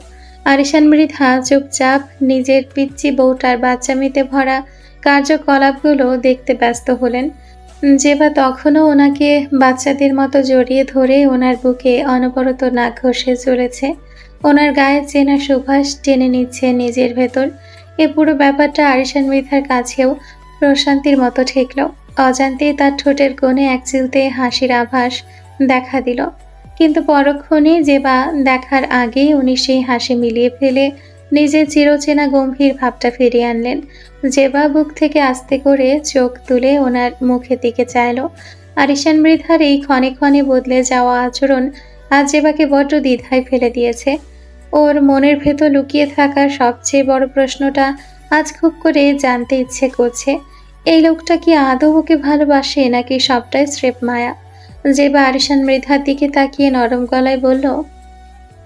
আরিশান মৃধা চুপচাপ নিজের পিচ্চি বউটার বাচ্চামিতে ভরা কার্যকলাপগুলো দেখতে ব্যস্ত হলেন। জেবা তখনও ওনাকে বাচ্চাদের মতো জড়িয়ে ধরে ওনার বুকে অনবরত নাক ঘষে চলেছে। ওনার গায়ে চেনা সুবাস টেনে নিচ্ছে নিজের ভেতর। এ পুরো ব্যাপারটা আরিশান মৃধার কাছেও প্রশান্তির মতো ঠেকল। অজান্তেই তার ঠোঁটের কোণে এক চিলতে হাসির আভাস দেখা দিল। কিন্তু পরক্ষণে জেবা দেখার আগেই উনি সেই হাসি মিলিয়ে ফেলে নিজের চিরচেনা গম্ভীর ভাবটা ফিরিয়ে আনলেন। জেবা বুক থেকে আস্তে করে চোখ তুলে ওনার মুখের দিকে চাইল। আরিশান মৃধার এই ক্ষণে ক্ষণে বদলে যাওয়া আচরণ আজ জেবাকে বড্ড দ্বিধায় ফেলে দিয়েছে। ওর মনের ভেতর লুকিয়ে থাকা সবচেয়ে বড় প্রশ্নটা আজ খুব করে জানতে ইচ্ছে করছে, এই লোকটা কি আদৌ ওকে ভালোবাসে নাকি সবটাই স্রেফ মায়া। জেবা আরিশান মৃধার দিকে তাকিয়ে নরম গলায় বলল,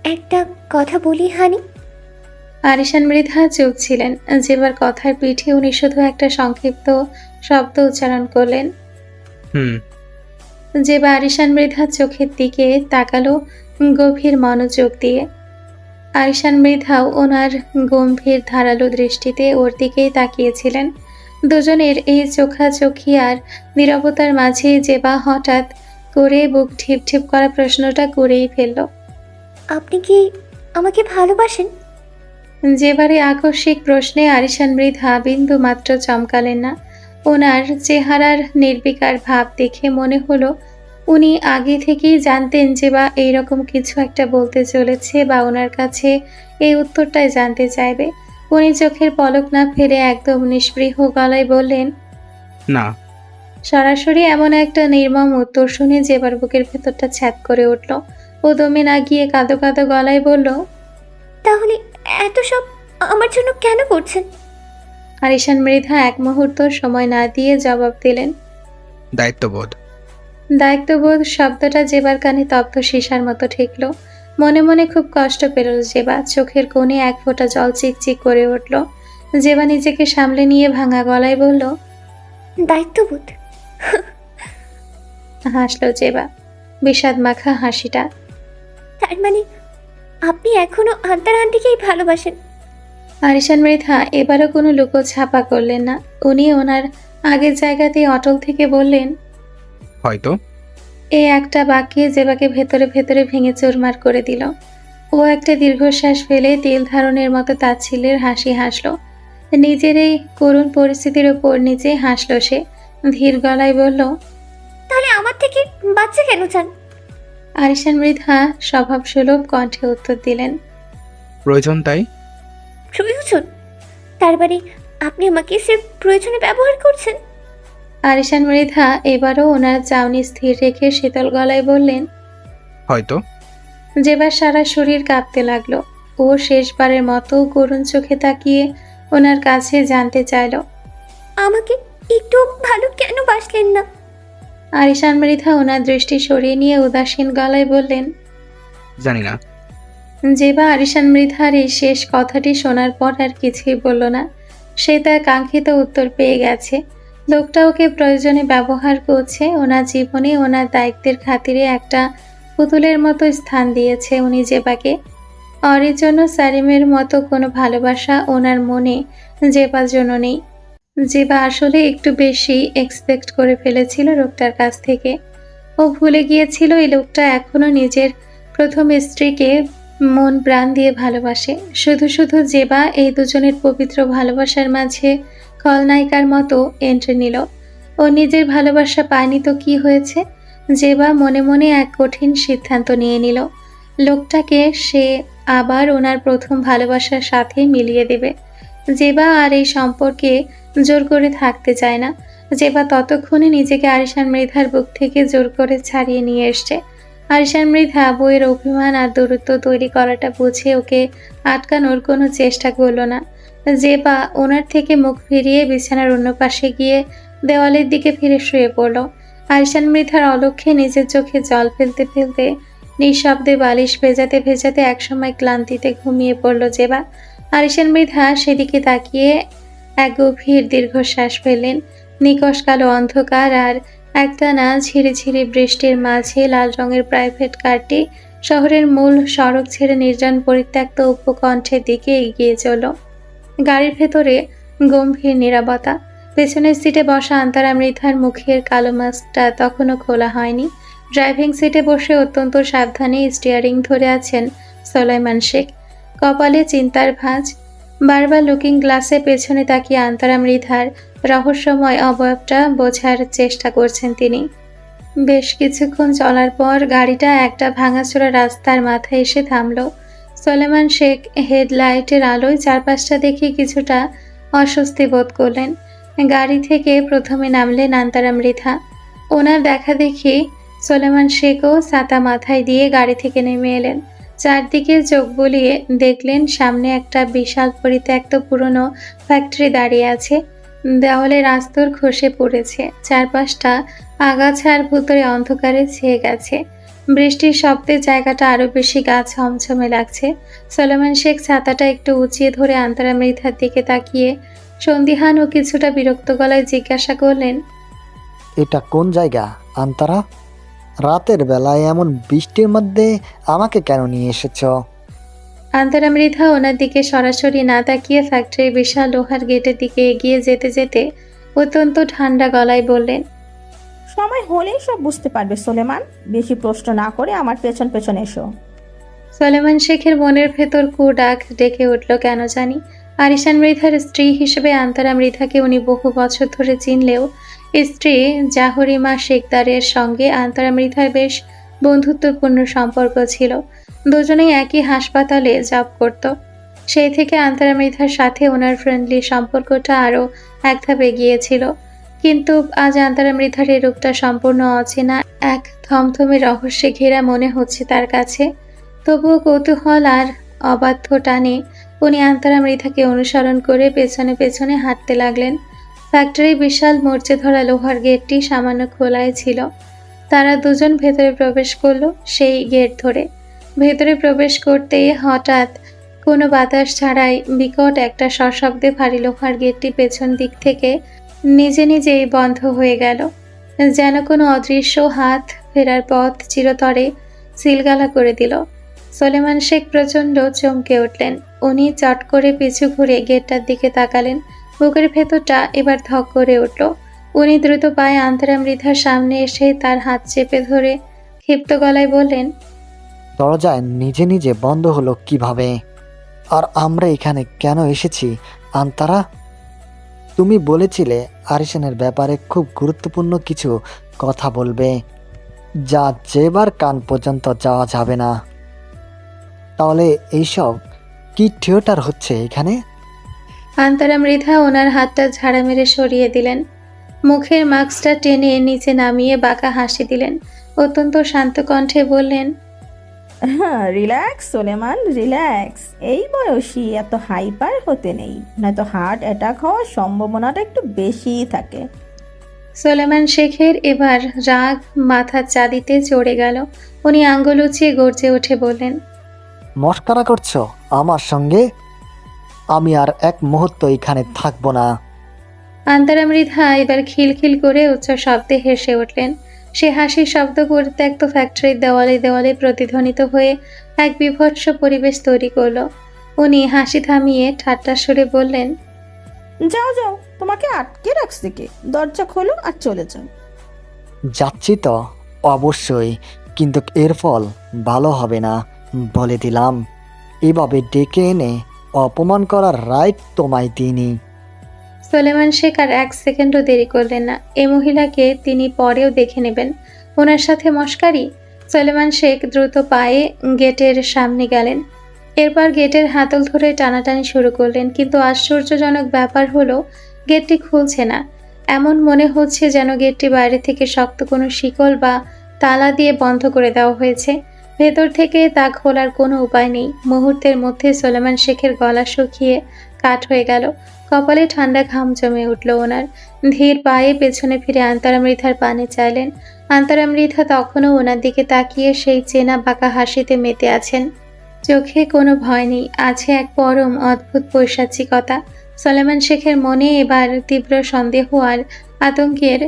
একটা কথা বলি হানি।
আরিশান মৃধা চুপ ছিলেন। জেবার কথার পিঠে উনি শুধু একটা সংক্ষিপ্ত শব্দ উচ্চারণ করলেন।
হুম।
জেবা আরিশান মৃধার চোখের দিকে তাকালো গভীর মনোযোগ দিয়ে। আরিশান মৃধাও ওনার গম্ভীর ধারালো দৃষ্টিতে ওর দিকেই তাকিয়েছিলেন। দুজনের এই চোখাচোখি আর নীরবতার মাঝে জেবা হঠাৎ করে বুক ঠিপ ঠিপ করা প্রশ্নটা করেই ফেলল।
আপনি কি আমাকে ভালোবাসেন?
যেবারে আকস্মিক প্রশ্নে আরিশান মৃধা বিন্দু মাত্র চমকালেন না। ওনার চেহারার নির্বিকার ভাব দেখে মনে হলো উনি আগে থেকেই জানতেন যে বা এইরকম কিছু একটা বলতে চলেছে বা ওনার কাছে এই উত্তরটাই জানতে চাইবে। উনি চোখের পলক না ফেলে একদম নিষ্পৃহ গলায় বললেন,
না।
সরাসরি এমন একটা নির্মম উত্তর শুনে জেবার বুকের ভেতরটা ছ্যাদ করে উঠল। ও দমে না গিয়ে কাঁদো কাঁদো গলায় বলল,
তাহলে এত সব আমার জন্য কেন করছেন?
আরিশান মৃধা এক মুহূর্ত সময় না দিয়ে জবাব দিলেন,
দায়িত্ববোধ।
দায়িত্ববোধ শব্দটা জেবার কানে তপ্ত সীসার মতো ঠেকল। মনে মনে খুব কষ্ট পেল জেবা। চোখের কোণে এক ফোঁটা জল চিকচিক করে উঠল। জেবা নিজেকে সামলে নিয়ে ভাঙা গলায় বলল,
দায়িত্ববোধ?
হাসলো জেবা, বিষাদ মাখা হাসিটা।
তার মানে আপনি এখনো আন্তার আন্টিকেই ভালোবাসেন?
আরিশান মৃধা এবারও কোনো লুকো ছাপা করলেন না। উনি ওনার আগের জায়গাতেই অটল থেকে বললেন,
হয়তো।
এই একটা বাক্যে জেবাকে ভেতরে ভেতরে ভেঙে চুরমার করে দিল। ও একটা দীর্ঘশ্বাস ফেলে তেল ধারণের মতো তাচ্ছিল্যের হাসি হাসল। নিজের এই করুণ পরিস্থিতির ওপর নিজে হাসল সে। ধীর গলায় বলল,
তাহলে আমার থেকে বাচ্চা কেন চান?
আরিশান মৃধা স্বভাবসুলভ কণ্ঠে উত্তর দিলেন,
প্রয়োজন তাই।
প্রয়োজন? তার মানে আপনি আমাকে সির্ফ প্রয়োজনে ব্যবহার করছেন?
আরিশান মৃধা এবারও ওনার চাউনি স্থির রেখে শীতল গলায় বললেন।
হয়তো।
যেবার সারা শরীর কাঁপতে লাগলো। ও শেষবারের মতো করুণ চোখে তাকিয়ে ওনার কাছে জানতে চাইল,
আমাকে একটু ভালো কেন বাসলেন না?
আরিশান মৃধা ওনার দৃষ্টি সরিয়ে নিয়ে উদাসীন গলায় বললেন।
জানি না।
জেবা আরিশান মৃধার এই শেষ কথাটি শোনার পর আর কিছুই বলল না। সে তার কাঙ্ক্ষিত উত্তর পেয়ে গেছে। লোকটা ওকে প্রয়োজনে ব্যবহার করছে। ওনার জীবনে ওনার দায়িত্বের খাতিরে একটা পুতুলের মতো স্থান দিয়েছে উনি জেবাকে। অরির জন্য সারিমের মতো কোনো ভালোবাসা ওনার মনে জেবার জন্য নেই। জেবা আসলে একটু বেশি এক্সপেক্ট করে ফেলেছিল লোকটার কাছ থেকে। ও ভুলে গিয়েছিল এই লোকটা এখনো নিজের প্রথম স্ত্রীকে মন প্রাণ দিয়ে ভালোবাসে। শুধু শুধু জেবা এই দুজনের পবিত্র ভালোবাসার মাঝে খলনায়িকার মতো এন্ট্রি নিল। ও নিজের ভালোবাসা পায়নি তো কি হয়েছে? জেবা মনে মনে এক কঠিন সিদ্ধান্ত নিয়ে নিল। লোকটাকে সে আবার ওনার প্রথম ভালোবাসার সাথে মিলিয়ে দেবে। জেবা আর এই সম্পর্কে জোর করে থাকতে চায় না। জেবা ততক্ষণে নিজেকে আরিশান মৃধার বুক থেকে জোর করে ছাড়িয়ে নিয়ে এসছে। আরিশান মৃধা বইয়ের অভিমান আর দূরত্ব তৈরি করাটা বুঝে ওকে আটকানোর কোনো চেষ্টা করলো না। জেবা ওনার থেকে মুখ ফিরিয়ে বিছানার অন্য পাশে গিয়ে দেওয়ালের দিকে ফিরে শুয়ে পড়ল। আরিশান মৃধার অলক্ষ্যে নিজের চোখে জল ফেলতে ফেলতে নিঃশব্দে বালিশ ভেজাতে ভেজাতে একসময় ক্লান্তিতে ঘুমিয়ে পড়ল জেবা। আরিশান মৃধা সেদিকে তাকিয়ে এক গভীর দীর্ঘশ্বাস ফেললেন। নিকষ কালো অন্ধকার আর একটানা ঝিরিঝিরি বৃষ্টির মাঝে লাল রঙের প্রাইভেট কারটি শহরের মূল সড়ক ছেড়ে নির্জন পরিত্যক্ত উপকণ্ঠের দিকে এগিয়ে চলল। গাড়ির ভেতরে গম্ভীর নীরবতা। পেছনের সিটে বসা আন্তারা মৃধার মুখের কালো মাস্কটা তখনও খোলা হয়নি। ড্রাইভিং সিটে বসে অত্যন্ত সাবধানে স্টিয়ারিং ধরে আছেন সোলাইমান শেখ। কপালে চিন্তার ভাঁজ। বারবার লুকিং গ্লাসে পেছনে তাকিয়ে আন্তারা মৃধার রহস্যময় অবয়বটা বোঝার চেষ্টা করছেন তিনি। বেশ কিছুক্ষণ চলার পর গাড়িটা একটা ভাঙাচোরা রাস্তার মাথায় এসে থামল। সোলেমান শেখ হেডলাইটের আলোয় চারপাশটা দেখে কিছুটা অস্বস্তি বোধ করলেন। গাড়ি থেকে প্রথমে নামলেন আন্তারা মৃধা। ওনার দেখা দেখি সোলেমান শেখও ছাতা মাথায় দিয়ে গাড়ি থেকে নেমে এলেন। চারদিকে চোখ বুলিয়ে দেখলেন সামনে একটা বিশাল পরিত্যক্ত পুরনো ফ্যাক্টরি দাঁড়িয়ে আছে। দেওয়ালের আস্তর খসে পড়েছে। চারপাশটা আগাছার ভুতরে অন্ধকারে ছেয়ে গেছে। বৃষ্টির শব্দে জায়গাটা আরো বেশি গা ছমছমে লাগছে। সলোমন শেখ ছাতাটা একটু উঁচিয়ে ধরে আন্তরা মৃধার দিকে তাকিয়ে সন্দিহান ও কিছুটা বিরক্ত গলায় জিজ্ঞাসা করলেন,
এটা কোন জায়গা আন্তারা? রাতের বেলায় এমন বৃষ্টির মধ্যে আমাকে কেন নিয়ে এসেছো?
আন্তরা মৃধা ওনার দিকে সরাসরি না তাকিয়ে ফ্যাক্টরির বিশাল লোহার গেটের দিকে এগিয়ে যেতে যেতে অত্যন্ত ঠান্ডা গলায় বললেন,
সময় হলেই সব বুঝতে পারবে সোলেমান। বেশি প্রশ্ন না করে আমার পেছন পেছন এসো।
সলেমান শেখের মনের ভেতর ডাক ডেকে উঠল কেন জানি। আরিশান মৃধার স্ত্রী হিসেবে আন্তরা মৃধাকে উনি বহু বছর ধরে চিনলেও স্ত্রী জাহরিমা শেখদারের সঙ্গে আন্তরা মৃধার বেশ বন্ধুত্বপূর্ণ সম্পর্ক ছিল। দুজনেই একই হাসপাতালে জব করত। সেই থেকে আন্তরা মৃধার সাথে ওনার ফ্রেন্ডলি সম্পর্কটা আরও এক ধাপ এগিয়েছিল। কিন্তু আজ আন্তরা মৃধার এই রূপটা সম্পূর্ণ অচেনা, এক থমথমে রহস্যে ঘেরা মনে হচ্ছে তার কাছে। তবুও কৌতূহল আর অবাধ্য টানে উনি আন্তরা মৃধাকে অনুসরণ করে পেছনে পেছনে হাঁটতে লাগলেন। ফ্যাক্টরি বিশাল মরচে ধরা লোহার গেটটি সামান্য খোলাই ছিল। তারা দুজন ভেতরে প্রবেশ করলো সেই গেট ধরে। ভেতরে প্রবেশ করতেই হঠাৎ কোনো বাতাস ছাড়াই বিকট একটা সশব্দে ভারী লোহার গেটটি পেছন দিক থেকে নিজে নিজেই বন্ধ হয়ে গেল। যেন কোনো অদৃশ্য হাত ফেরার পথ চিরতরে সিলগালা করে দিল। সলেমান শেখ প্রচণ্ড চমকে উঠলেন। উনি চট করে পিছু ঘুরে গেটটার দিকে তাকালেন। বুকের ভেতরটা এবার ধক করে উঠল। উনি দ্রুত পায়ে আন্তরা মৃধার সামনে এসে তার হাত চেপে ধরে ক্ষিপ্ত গলায় বললেন,
দরজা নিজে নিজে বন্ধ হলো কিভাবে? আর আমরা এখানে কেন এসেছি আন্তারা? তুমি বলেছিলে আরিশানের ব্যাপারে খুব গুরুত্বপূর্ণ কিছু কথা বলবে, যা যেবার কান পর্যন্ত যাওয়া যাবে না। তাহলে এইসব কি থিয়েটার হচ্ছে এখানে?
আন্তরা মৃধা ওনার হাতটা ঝাড়া মেরে সরিয়ে দিলেন। মুখের মাস্কটা টেনে নিচে নামিয়ে বাঁকা হাসি দিলেন। অত্যন্ত শান্ত কণ্ঠে বললেন,
হ্যাঁ, রিল্যাক্স সোলেমান, রিল্যাক্স। এই বয়সী এত হাইপার হতে নেই, নয়তো হার্ট অ্যাটাক হওয়ার সম্ভাবনাটা একটু বেশিই থাকে।
সলেমান শেখের এবার রাগ মাথার চাঁদিতে চড়ে গেল। উনি আঙ্গুল উঁচিয়ে গর্জে উঠে বললেন,
মস্করা করছো আমার সঙ্গে? আমি আর এক মুহূর্ত এখানে থাকবো না।
আন্তরা মৃধা এবার খিলখিল করে উচ্চ শব্দে হেসে উঠলেন। সে হাসির শব্দ পরিত্যক্ত ফ্যাক্টরির দেওয়ালে দেওয়ালে প্রতিধ্বনিত হয়ে এক বিভৎস পরিবেশ তৈরি করলো। উনি হাসি থামিয়ে ঠাট্টা সুরে বললেন,
যাও যাও, তোমাকে আটকে রাখছে কে? দরজা খোলো আর চলে যাও।
যাচ্ছি তো অবশ্যই, কিন্তু এর ফল ভালো হবে না বলে দিলাম। এভাবে ডেকে এনে অপমান করার রাইট তোমায় দিইনি।
সলেমান শেখ আর এক সেকেন্ডও দেরি করলেন না। এই মহিলাকে তিনি পরেও দেখে নেবেন। ওনার সাথে মশকারি? সলেমান শেখ দ্রুত পায়ে গেটের সামনে গেলেন। এরপর গেটের হাতল ধরে টানাটানি শুরু করলেন। কিন্তু আশ্চর্যজনক ব্যাপার হলো গেটটি খুলছে না। এমন মনে হচ্ছে যেন গেটটি বাইরে থেকে শক্ত কোনো শিকল বা তালা দিয়ে বন্ধ করে দেওয়া হয়েছে। ভেতর থেকে তা খোলার কোনো উপায় নেই। মুহূর্তের মধ্যে সলেমান শেখের গলা শুকিয়ে কাঠ হয়ে গেল। কপালে ঠান্ডা ঘাম জমে উঠল ওনার। ধীর পায়ে পেছনে ফিরে আন্তরা মৃধার পানে চাইলেন। আন্তরা মৃধা তখনও ওনার দিকে তাকিয়ে সেই চেনা বাঁকা হাসিতে মেতে আছেন। চোখে কোনো ভয় নেই, আছে এক পরম অদ্ভুত পৈশাচিকতা। সলেমান শেখের মনে এবার তীব্র সন্দেহ আর আতঙ্কের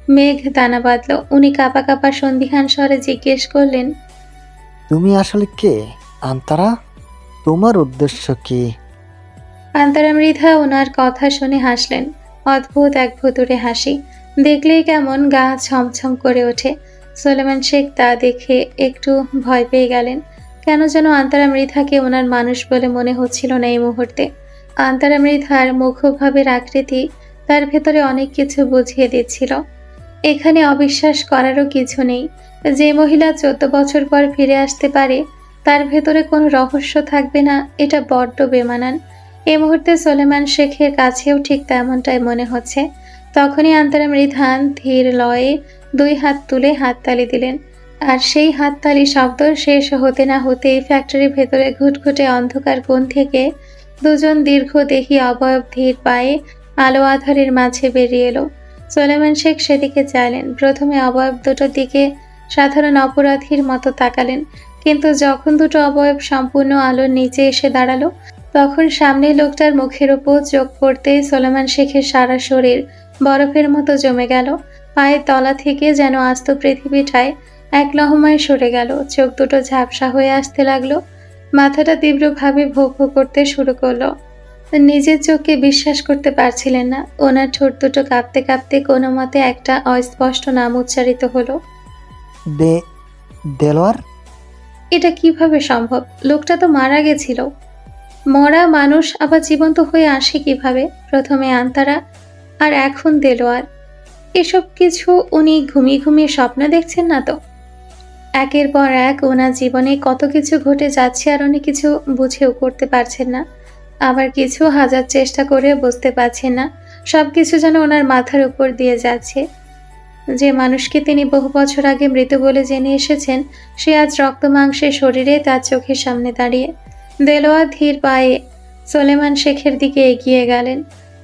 মেঘ দানা বাঁধল। উনি কাঁপা কাঁপা সন্দিহান স্বরে জিজ্ঞেস করলেন,
তুমি আসলে কে আন্তারা? তোমার উদ্দেশ্য কি?
আন্তরা মৃধা ওনার কথা শুনে হাসলেন। অদ্ভুত এক ভুতুড়ে হাসি। দেখলেই কেমন গা ছমছম করে ওঠে। সলেমান শেখ তা দেখে একটু ভয় পেয়ে গেলেন। কেন যেন আন্তরা মৃধাকে ওনার মানুষ বলে মনে হচ্ছিল না এই মুহূর্তে। আন্তরা মৃধার মুখভাবের আকৃতি তার ভেতরে অনেক কিছু বুঝিয়ে দিচ্ছিল। এখানে অবিশ্বাস করারও কিছু নেই। যে মহিলা 14 বছর পর ফিরে আসতে পারে, তার ভেতরে কোনো রহস্য থাকবে না, এটা বড্ড বেমানান। এই মুহূর্তে সলেমান শেখের কাছেও ঠিক তেমনটাই মনে হচ্ছে। তখনই আন্তরা মৃধান ধীর লয়ে 2 হাত তুলে হাততালি দিলেন। আর সেই হাততালি শব্দ শেষ হতে না হতেই ফ্যাক্টরির ভেতরে ঘুটঘুটে অন্ধকার কোণ থেকে দুজন দীর্ঘদেহী অবয়ব ধীর পায়ে আলো আধারের মাঝে বেরিয়ে এলো। সলেমান শেখ সেদিকে চাইলেন। প্রথমে অবয়ব দুটোর দিকে সাধারণ অপরাধীর মতো তাকালেন, কিন্তু যখন দুটো অবয়ব সম্পূর্ণ আলোর নিচে এসে দাঁড়ালো, তখন সামনে লোকটার মুখের ওপর চোখ পড়তেই সোলেমান শেখের সারা শরীর বরফের মতো জমে গেল। পায়ের তলা থেকে যেন আস্ত পৃথিবীটায় এক লহমায় সরে গেল। চোখ দুটো ঝাপসা হয়ে আসতে লাগলো, মাথাটা তীব্রভাবে ভোঁ ভোঁ করতে শুরু করলো। নিজের চোখকে বিশ্বাস করতে পারছিলেন না। ওনার ঠোঁট দুটো কাঁপতে কাঁপতে কোনো মতে একটা অস্পষ্ট নাম উচ্চারিত হলো।
দেলোয়ার?
এটা কিভাবে সম্ভব? লোকটা তো মারা গেছিল। মরা মানুষ আবার জীবন্ত হয়ে আসে কিভাবে? প্রথমে আন্তারা, আর এখন দেলোয়ার। এসব কিছু উনি ঘুমিয়ে ঘুমিয়ে স্বপ্ন দেখছেন না তো? একের পর এক ওনার জীবনে কত কিছু ঘটে যাচ্ছে আর উনি কিছু বুঝেও করতে পারছেন না। আবার কিছু হাজার চেষ্টা করেও বুঝতে পারছেন না। সবকিছু যেন ওনার মাথার উপর দিয়ে যাচ্ছে। যে মানুষকে তিনি বহু বছর আগে মৃত বলে জেনে এসেছেন, সে আজ রক্ত মাংসের শরীরে তার চোখের সামনে দাঁড়িয়ে। দেলোয়ার ধীর পায়ে সোলেমান শেখের দিকে এগিয়ে গেলেন।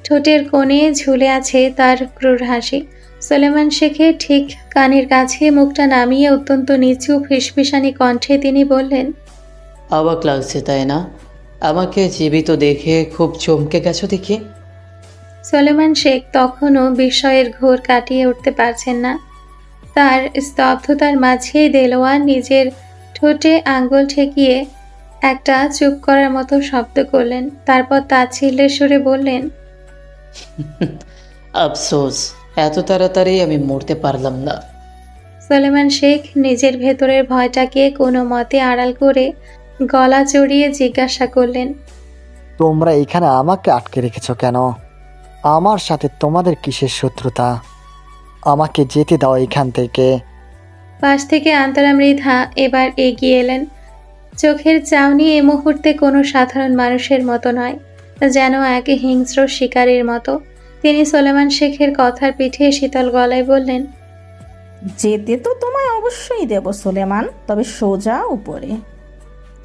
ঠোঁটের কোণে ঝুলে আছে তার ক্রূর হাসি। সোলেমান শেখের ঠিক কানের কাছে মুখটা নামিয়ে অত্যন্ত নিচু ফিসফিসানি কণ্ঠে তিনি বললেন,
অবাক লাগছে তাই না? আমাকে জীবিত দেখে খুব চমকে গেছো দেখি।
সোলেমান শেখ তখনও বিস্ময়ের ঘোর কাটিয়ে উঠতে পারছেন না। তার স্তব্ধতার মাঝেই দেলোয়ার নিজের ঠোঁটে আঙ্গুল ঠেকিয়ে একটা চুপ করার মতো শব্দ করলেন। তারপর তাচ্ছিল্যের সুরে বললেন,
আফসোস, এত তাড়াতাড়ি আমি মরতে পারলাম না।
সোলেমান শেখ নিজের ভেতরের ভয়টাকে কোনো মতে আড়াল করে গলা চড়িয়ে জিজ্ঞাসা করলেন,
তোমরা এখানে আমাকে আটকে রেখেছ কেন? আমার সাথে তোমাদের কিসের শত্রুতা? আমাকে যেতে দাও এখান থেকে।
পাশ থেকে আন্তরা মৃধা এবার এগিয়ে এলেন। চোখের চাউনি এ মুহূর্তে কোনো সাধারণ মানুষের মতো নয়, যেন এক হিংস্র শিকারীর মতো। তিনি সোলেমান শেখের কথার পিঠে শীতল গলায় বললেন,
যেতে তো তোমায় অবশ্যই দেব সোলেমান, তবে সোজা উপরে।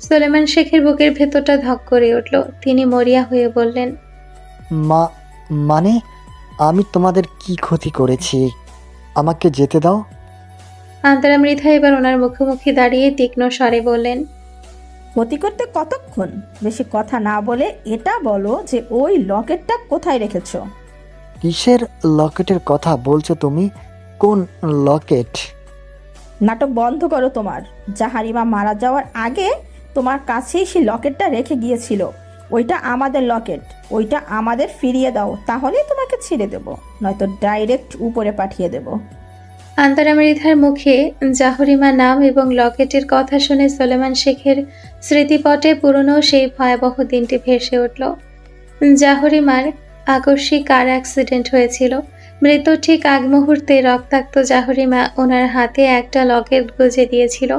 সোলেমান শেখের বুকের ভেতরটা ধক করে উঠল। তিনি মরিয়া হয়ে বললেন,
মানে আমি তোমাদের কি ক্ষতি করেছি? আমাকে যেতে দাও।
আন্তরা মৃধা এবার ওনার মুখোমুখি দাঁড়িয়ে তীক্ষ্ণ স্বরে বললেন,
ক্ষতি করতে কতক্ষণ? বেশি কথা না বলে এটা বলো যে ওই লকেটটা কোথায় রেখেছো?
কিসের লকেটের কথা বলছো তুমি? কোন লকেট?
নাটক বন্ধ করো তোমার। জাহারিমা মারা যাওয়ার আগে তোমার কাছেই সেই লকেটটা রেখে গিয়েছিল। ওইটা আমাদের লকেট, ওইটা আমাদের ফিরিয়ে দাও, তাহলেই তোমাকে ছেড়ে দেব, নয়তো ডাইরেক্ট উপরে পাঠিয়ে দেব।
আন্তরা মৃধার মুখে জাহরিমা নাম এবং লকেটের কথা শুনে সোলেমান শেখের স্মৃতিপটে পুরনো সেই ভয়াবহ দিনটি ভেসে উঠল। জাহরিমার আকস্মিক কার অ্যাক্সিডেন্ট হয়েছিল। মৃত ঠিক আগ মুহূর্তে রক্তাক্ত জাহরিমা ওনার হাতে একটা লকেট গুঁজে দিয়েছিল,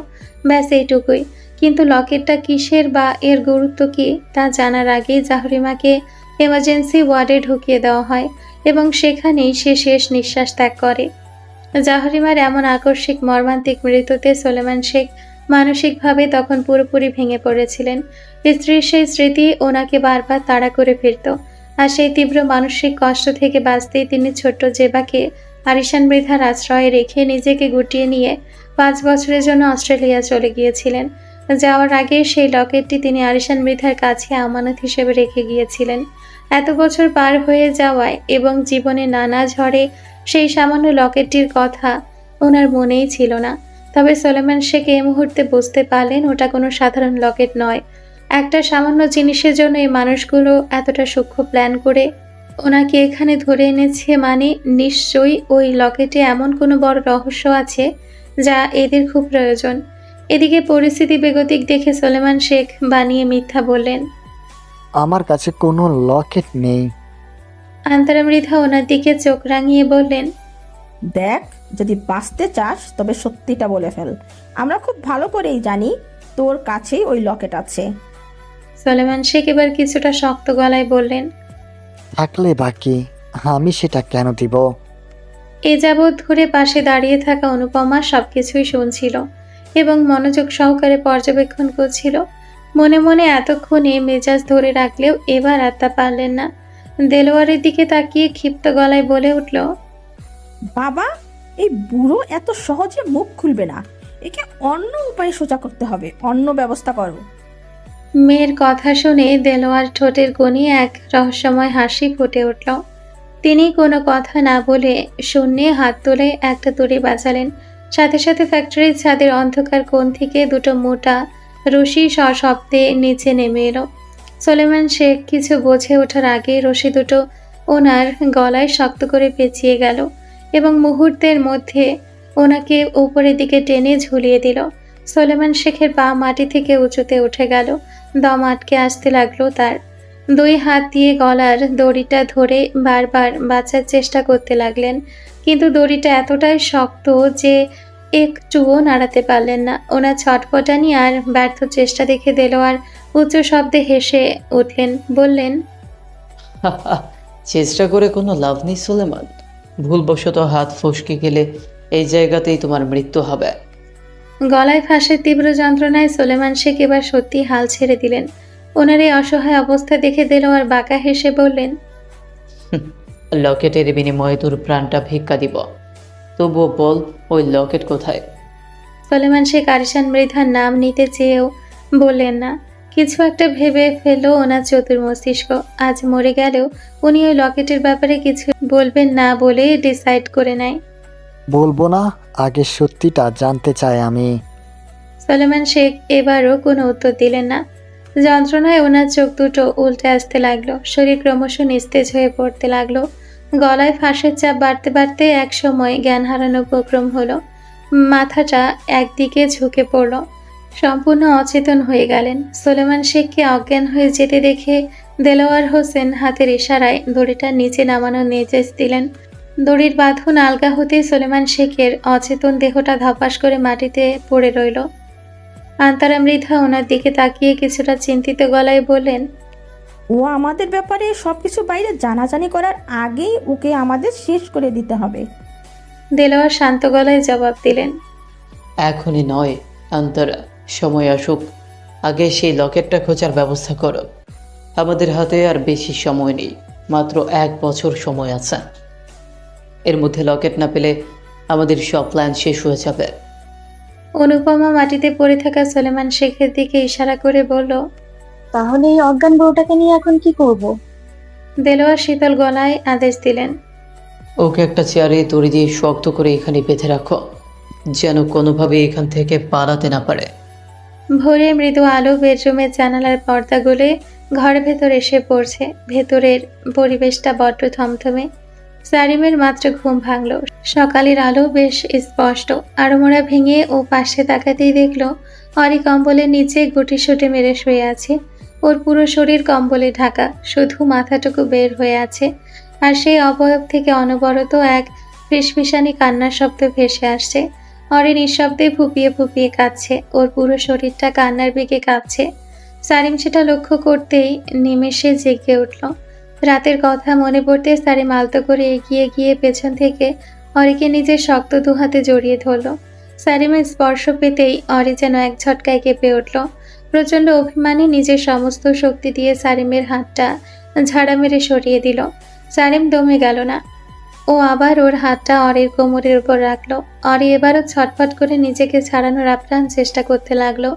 ব্যাস এইটুকুই। কিন্তু লকেটটা কিসের বা এর গুরুত্ব কী তা জানার আগেই জাহরিমাকে এমার্জেন্সি ওয়ার্ডে ঢুকিয়ে দেওয়া হয় এবং সেখানেই সে শেষ নিঃশ্বাস ত্যাগ করে। জাহরিমার এমন আকস্মিক মর্মান্তিক মৃত্যুতে সোলেমান শেখ মানসিকভাবে তখন পুরোপুরি ভেঙে পড়েছিলেন। স্ত্রীর সেই স্মৃতি ওনাকে বারবার তাড়া করে ফিরত, আর সেই তীব্র মানসিক কষ্ট থেকে বাঁচতেই তিনি ছোট্ট জেবাকে আরিশান মৃধার আশ্রয়ে রেখে নিজেকে গুটিয়ে নিয়ে 5 বছরের জন্য অস্ট্রেলিয়া চলে গিয়েছিলেন। যাওয়ার আগে সেই লকেটটি তিনি আরিশান মৃধার কাছে আমানত হিসেবে রেখে গিয়েছিলেন। এত বছর পার হয়ে যাওয়ায় এবং জীবনে নানা ঝড়ে সেই সামান্য লকেটটির কথা ওনার মনেই ছিল না। তবে সোলেমান শেখ এই মুহূর্তে বুঝতে পারলেন ওটা কোনো সাধারণ লকেট নয়। একটা সামান্য জিনিসের জন্য এই মানুষগুলো এতটা সূক্ষ্ম প্ল্যান করে ওনাকে এখানে ধরে এনেছে, মানে নিশ্চয়ই ওই লকেটে এমন কোনো বড় রহস্য আছে যা এদের খুব প্রয়োজন। এদিকে পরিস্থিতি বেগতিক দেখে সোলেমান শেখ বানিয়ে মিথ্যা বললেন,
আমার কাছে কোনো লকেট নেই।
আন্তরা মৃধা ওনার দিকে চোখ রাঙিয়ে বললেন,
দেখ, যদি বাঁচতে চাস তবে সত্যিটা বলে ফেল। আমরা খুব ভালো করেই জানি তোর কাছেই ওই লকেট আছে।
সোলেমান শেখ এবার কিছুটা শক্ত গলায় বললেন,
থাকলে বাকি আমি সেটা কেন দিব?
এ যাবৎ ধরে পাশে দাঁড়িয়ে থাকা অনুপমা সবকিছুই শুনছিল এবং মনোযোগ সহকারে পর্যবেক্ষণ করছিল। মনে মনে এতক্ষণে মেজাজ ধরে রাখলেও এবার আর তা পারলেন না। দেলোয়ারের দিকে তাকিয়ে ক্ষিপ্ত গলায় বলে উঠল,
বাবা, এই বুড়ো এত সহজে মুখ খুলবে না, একে অন্য উপায়ে সোজা করতে হবে, অন্য ব্যবস্থা করো।
মেয়ের কথা শুনে দেলোয়ার ঠোঁটের কোণে এক রহস্যময় হাসি ফুটে উঠল। তিনি কোনো কথা না বলে শূন্যে হাত তুলে একটা তুড়ি বাজালেন। সাথে সাথে ফ্যাক্টরির ছাদের অন্ধকার কোণ থেকে দুটো মোটা রশি সশব্দে নিচে নেমে এলো। সোলেমান শেখ কিছু বুঝে ওঠার আগে রশি দুটো ওনার গলায় শক্ত করে পেঁচিয়ে গেল এবং মুহূর্তের মধ্যে ওনাকে উপরের দিকে টেনে ঝুলিয়ে দিল। সোলেমান শেখের পা মাটি থেকে উঁচুতে উঠে গেল, দম আটকে আসতে লাগলো তার। দুই হাত দিয়ে গলার দড়িটা ধরে বারবার বাঁচার চেষ্টা করতে লাগলেন, কিন্তু দড়িটা এতটাই শক্ত যে একটুও নাড়াতে পারলেন না। ওনার ছটফটানি আর ব্যর্থ চেষ্টা দেখে দেলোয়ার উচ্চ শব্দে হেসে উঠলেন, বললেন,
চেষ্টা করে কোনো লাভ নেই সুলেমান। ভুলবশত হাত ফসকে গেলে এই জায়গাতেই তোমার মৃত্যু হবে।
গলায় ফাঁসের তীব্র যন্ত্রণায় সোলেমান শেখ এবার সত্যি হাল ছেড়ে দিলেন। ওনার এই অসহায় অবস্থা দেখে দেলোয়ার বাঁকা হেসে বললেন,
লকেটের বিনিময়ে তোর প্রাণটা ভিক্ষা দিব। তবুও বল, ওই লকেট কোথায়?
সোলেমান শেখ আরিশান মৃধার নাম নিতে চেয়েও বললেন না। কিছু একটা ভেবে ফেলল ওনার চতুর মস্তিষ্ক। আজ মরে গেলেও উনি ওই লকেটের ব্যাপারে কিছু বলবেন না বলে ডিসাইড করে নেয়।
বলবো না, আগে সত্যিটা জানতে চাই আমি।
সোলেমান শেখ এবারও কোনো উত্তর দিলেন না। যন্ত্রণায় ওনার চোখ দুটো উল্টে আসতে লাগলো, শরীর ক্রমশ নিস্তেজ হয়ে পড়তে লাগলো। গলায় ফাঁসের চাপ বাড়তে বাড়তে এক সময় জ্ঞান হারানোর উপক্রম হলো। মাথাটা একদিকে ঝুঁকে পড়ল, সম্পূর্ণ অচেতন হয়ে গেলেন। সোলেমান শেখকে অজ্ঞান হয়ে যেতে দেখে দেলোয়ার হোসেন হাতের ইশারায় দড়িটা নিচে নামানোর নির্দেশ দিলেন। দড়ির বাঁধন আলগা হতে সোলেমান শেখের অচেতন দেহটা ধপাস করে মাটিতে পড়ে রইল। আন্তারা মৃধা ওনার দিকে তাকিয়ে কিছুটা চিন্তিত গলায় বললেন,
ও আমাদের ব্যাপারে সবকিছু বাইরে জানাজানি করার আগেই ওকে আমাদের শেষ করে দিতে হবে।
দেলোয়ার শান্ত গলায় জবাব দিলেন,
এখনই নয় অন্তরা, সময় আসুক। আগে সেই লকেটটা খোঁজার ব্যবস্থা করো। আমাদের হাতে আর বেশি সময় নেই, মাত্র 1 বছর সময় আছে। এর মধ্যে লকেট না পেলে আমাদের সব প্ল্যান শেষ হয়ে যাবে।
অনুপমা মাটিতে পড়ে থাকা সোলেমান শেখের দিকে ইশারা করে বলল,
তাহলে এই অজ্ঞান বউটাকে নিয়ে এখন কি করব?
দেলোয়ার শীতল গলায় আদেশ দিলেন,
ওকে একটা চেয়ারে দড়ি দিয়ে শক্ত করে এখানে বেঁধে রাখো, যেন কোনোভাবে এখান থেকে পালাতে না পারে।
ভোরে মৃদু আলো বেডরুমের জানালার পর্দা গলে ঘরের ভেতর এসে পড়ছে। ভেতরের পরিবেশটা বড্ড থমথমে। সারিমের মাত্র ঘুম ভাঙল। সকালের আলো বেশ স্পষ্ট। আড়মোড়া ভেঙে ও পাশে তাকাতেই দেখল অরি কম্বলের নিচে গুটিসুটি মেরে শুয়ে আছে। ওর পুরো শরীর কম্বলে ঢাকা, শুধু মাথাটুকু বের হয়ে আছে। আর সেই অবয়ব থেকে অনবরত এক ফিসফিসানি কান্নার শব্দ ভেসে আসছে। অরি নিঃশব্দে ফুপিয়ে ফুপিয়ে কাঁদছে, ওর পুরো শরীরটা কান্নার বেগে কাঁপছে। সারিম সেটা লক্ষ্য করতেই নিমেষে জেগে উঠল। রাতের কথা মনে পড়তে সারিম আলতো করে এগিয়ে গিয়ে পেছন থেকে অরিকে নিজের শক্ত দুহাতে জড়িয়ে ধরল। সারিমের স্পর্শ পেতেই অরি যেন এক ঝটকায় কেঁপে উঠল। প্রচণ্ড অভিমানে নিজের সমস্ত শক্তি দিয়ে সারিমের হাতটা ঝাড়া মেরে সরিয়ে দিল। সারিম দমে গেল না, ও আবার ওর হাতটা অরির কোমরের উপর রাখলো। অরি এবারও ছটফট করে নিজেকে ছাড়ানোর আপ্রাণ চেষ্টা করতে লাগলো।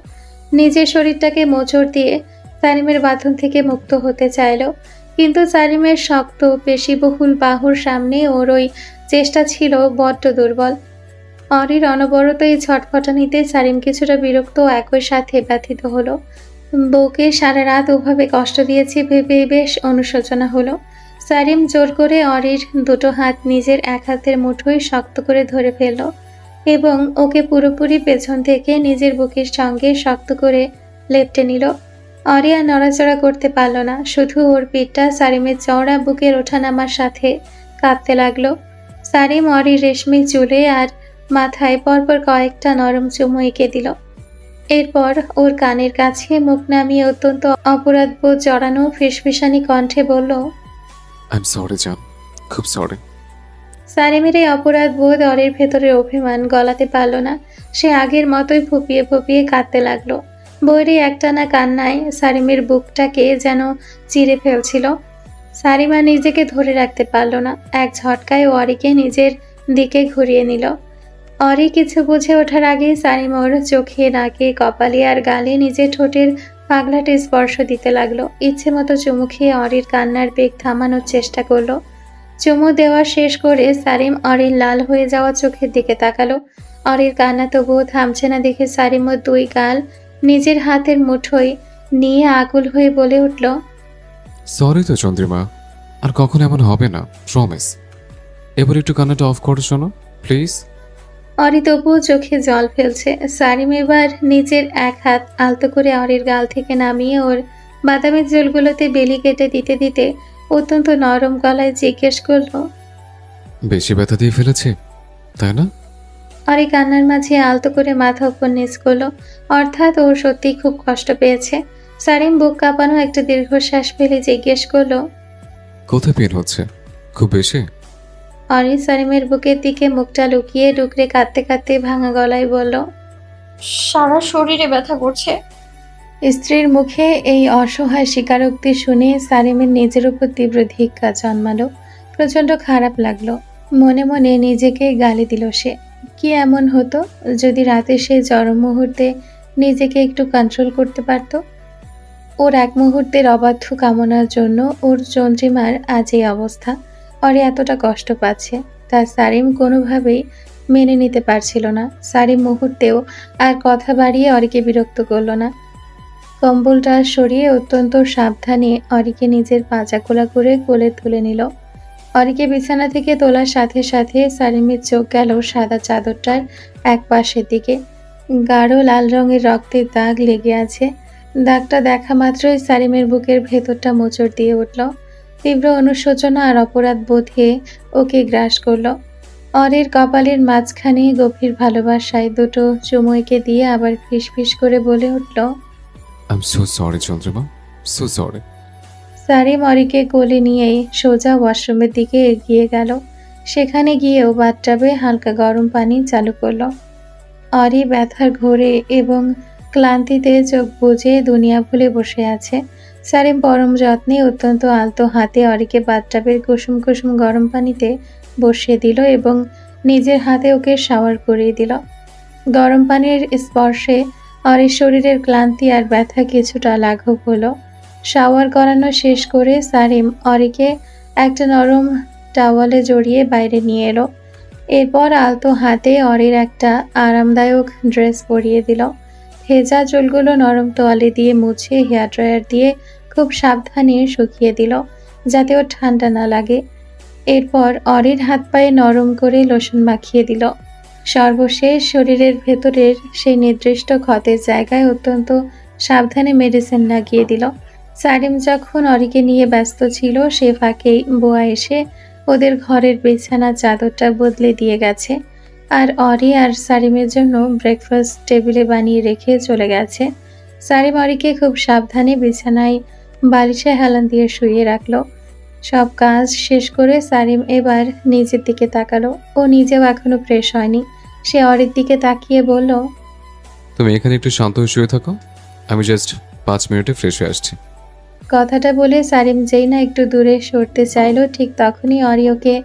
নিজের শরীরটাকে মোচড় দিয়ে সারিমের বাঁধন থেকে মুক্ত হতে চাইলো, কিন্তু সারিমের শক্ত পেশিবহুল বাহুর সামনে ওর ওই চেষ্টা ছিল বড্ড দুর্বল। অরির অনবরত এই ছটফটানিতে সারিম কিছুটা বিরক্ত ও একই সাথে ব্যথিত হলো। বউকে সারা রাত ওভাবে কষ্ট দিয়েছি ভেবে বেশ অনুশোচনা হলো। সারিম জোর করে অরির দুটো হাত নিজের এক হাতের মুঠোয় শক্ত করে ধরে ফেলল এবং ওকে পুরোপুরি পেছন থেকে নিজের বুকের সঙ্গে শক্ত করে লেপটে নিল। অরি আর নড়াচড়া করতে পারল না, শুধু ওর পিঠটা সারিমের চওড়া বুকের ওঠানামার সাথে কাঁপতে লাগলো। সারিম অরির রেশমি চুলে আর মাথায় পরপর কয়েকটা নরম চুমু এঁকে দিল। এরপর ওর কানের কাছে মুখ নামিয়ে অত্যন্ত অপরাধবোধ জড়ানো ফিসফিসানি কণ্ঠে বলল,
আই এম সরি জান, খুব সরি।
সারিমের এই অপরাধ বোধ অরির ভেতরের অভিমান গলাতে পারল না। সে আগের মতোই ফুপিয়ে ফুপিয়ে কাঁদতে লাগলো। বৈরি একটানা কান্নায় সারিমের বুকটাকে যেন চিরে ফেলছিল। সারিমা নিজেকে ধরে রাখতে পারল না, এক ঝটকায় অরিকে নিজের দিকে ঘুরিয়ে নিল। অরি কিছু বুঝে ওঠার আগেই সারিম ওর চোখে, নাকে, কপালে আর গালে নিজের ঠোঁটের পাগলাটে স্পর্শ দিতে লাগলো। ইচ্ছে মতো চুমু খেয়ে অরির কান্নার বেগ থামানোর চেষ্টা করলো। চুমু দেওয়া শেষ করে সারিম অরির লাল হয়ে যাওয়া চোখের দিকে তাকালো। অরির কান্না তবুও থামছে না দেখে সারিম ওর দুই গাল নিজের হাতের মুঠোয় নিয়ে আকুল হয়ে বলে উঠল,
সরি তো চন্দ্রিমা, আর কখনো এমন হবে না, প্রমিস। এবার একটু কান্নাটা অফ করো শোনো, প্লিজ।
অরি তবুও চোখে জল ফেলছে। সারিম এবার নিজের এক হাত আলতো করে অরির গাল থেকে নামিয়ে ওর বাদামি চুলগুলোতে বেলি কেটে দিতে দিতে অত্যন্ত নরম গলায় জিজ্ঞেস করলো,
বেশি ব্যথা দিয়ে ফেলেছি তাই না?
অরি কান্নার মাঝে আলতো করে মাথা উপর নিচ করলো, অর্থাৎ ও সত্যিই খুব কষ্ট পেয়েছে। সারিম বুক কাঁপানো একটা দীর্ঘশ্বাস ফেলে জিজ্ঞেস করলো,
কোথায় পেন হচ্ছে? খুব বেশি?
অরি সারিমের বুকের দিকে মুখটা লুকিয়ে ডুকরে কাঁদতে কাঁদতে ভাঙা গলায় বলল।
সারা শরীরে ব্যথা করছে।
স্ত্রীর মুখে এই অসহায় স্বীকারোক্তি শুনে সারিমের নিজের উপর তীব্র ধিক্কার জন্মালো। প্রচণ্ড খারাপ লাগলো। মনে মনে নিজেকে গালি দিল সে। কি এমন হতো যদি রাতে সেই চরম মুহূর্তে নিজেকে একটু কন্ট্রোল করতে পারত? ওর এক মুহূর্তের অবাধ্য কামনার জন্য ওর চন্দ্রিমার আজ এই অবস্থা। অরে এতটা কষ্ট পাচ্ছে তা সারিম কোনোভাবেই মেনে নিতে পারছিল না। সারিম মুহূর্তেও আর কথা বাড়িয়ে অরিকে বিরক্ত করল না। কম্বলটা সরিয়ে অত্যন্ত সাবধানে অরিকে নিজের পাজা কোলা করে কোলে তুলে নিল। অরিকে বিছানা থেকে তোলার সাথে সাথে সারিমের চোখ গেল সাদা চাদরটার এক পাশের দিকে। গাঢ় লাল রঙের রক্তের দাগ লেগে আছে। দাগটা দেখা মাত্রই সারিমের বুকের ভেতরটা মোচড় দিয়ে উঠল। তীব্র অনুশোচনা আর অপরাধ বোধে ওকে গ্রাস করল। অরির কপালের মাঝখানে গভীর ভালোবাসায় দুটো চুমুইকে দিয়ে আবার ফিসফিস করে বলে উঠল,
I am so sorry Chandrima, so sorry.
Sarim অরিকে কোলে নিয়েই সোজা ওয়াশরুমের দিকে এগিয়ে গেল। সেখানে গিয়েও বাথটাবে হালকা গরম পানি চালু করলো। অরি ব্যথার ঘোরে এবং ক্লান্তিতে চোখ বুজে দুনিয়া ভুলে বসে আছে। সারিম পরম যত্নে অত্যন্ত আলতো হাতে অরিকে বাথটাবের কুসুম কুসুম গরম পানিতে বসিয়ে দিল এবং নিজের হাতে ওকে শাওয়ার করিয়ে দিল। গরম পানির স্পর্শে অরির শরীরের ক্লান্তি আর ব্যথা কিছুটা লাঘব হলো। শাওয়ার করানো শেষ করে সারিম অরিকে একটা নরম টাওয়ালে জড়িয়ে বাইরে নিয়ে এলো। এরপর আলতো হাতে অরির একটা আরামদায়ক ড্রেস পরিয়ে দিল। ভেজা চুলগুলো নরম তোয়ালে দিয়ে মুছে হেয়ার ড্রায়ার দিয়ে খুব সাবধানে শুকিয়ে দিল যাতে ওর ঠান্ডা না লাগে। এরপর অরির হাত পায়ে নরম করে লোশন মাখিয়ে দিল। সর্বশেষ শরীরের ভেতরের সেই নির্দিষ্ট ক্ষতের জায়গায় অত্যন্ত সাবধানে মেডিসিন লাগিয়ে দিল। সারিম যখন অরিকে নিয়ে ব্যস্ত ছিল সে ফাঁকেই বুয়া এসে ওদের ঘরের বিছানা চাদরটা বদলে দিয়ে গেছে আর অরি আর সারিমের জন্য ব্রেকফাস্ট টেবিলে বানিয়ে রেখে চলে গেছে। সারিম অরিকে খুব সাবধানে বিছানায় বালিশে হেলান দিয়ে শুইয়ে রাখলো। সব কাজ শেষ করে সারিম এবার নিজের দিকে তাকালো। ও নিজেও এখনো ফ্রেশ হয়নি। সে অরির দিকে তাকিয়ে বলল,
তুমি এখানে একটু শান্ত হয়ে শুয়ে থাকো, আমি জাস্ট 5 মিনিটে ফ্রেশ হয়ে আসছি।
কথাটা বলে সারিম যেই না একটু দূরে সরতে চাইলো ঠিক তখনই অরি ওকে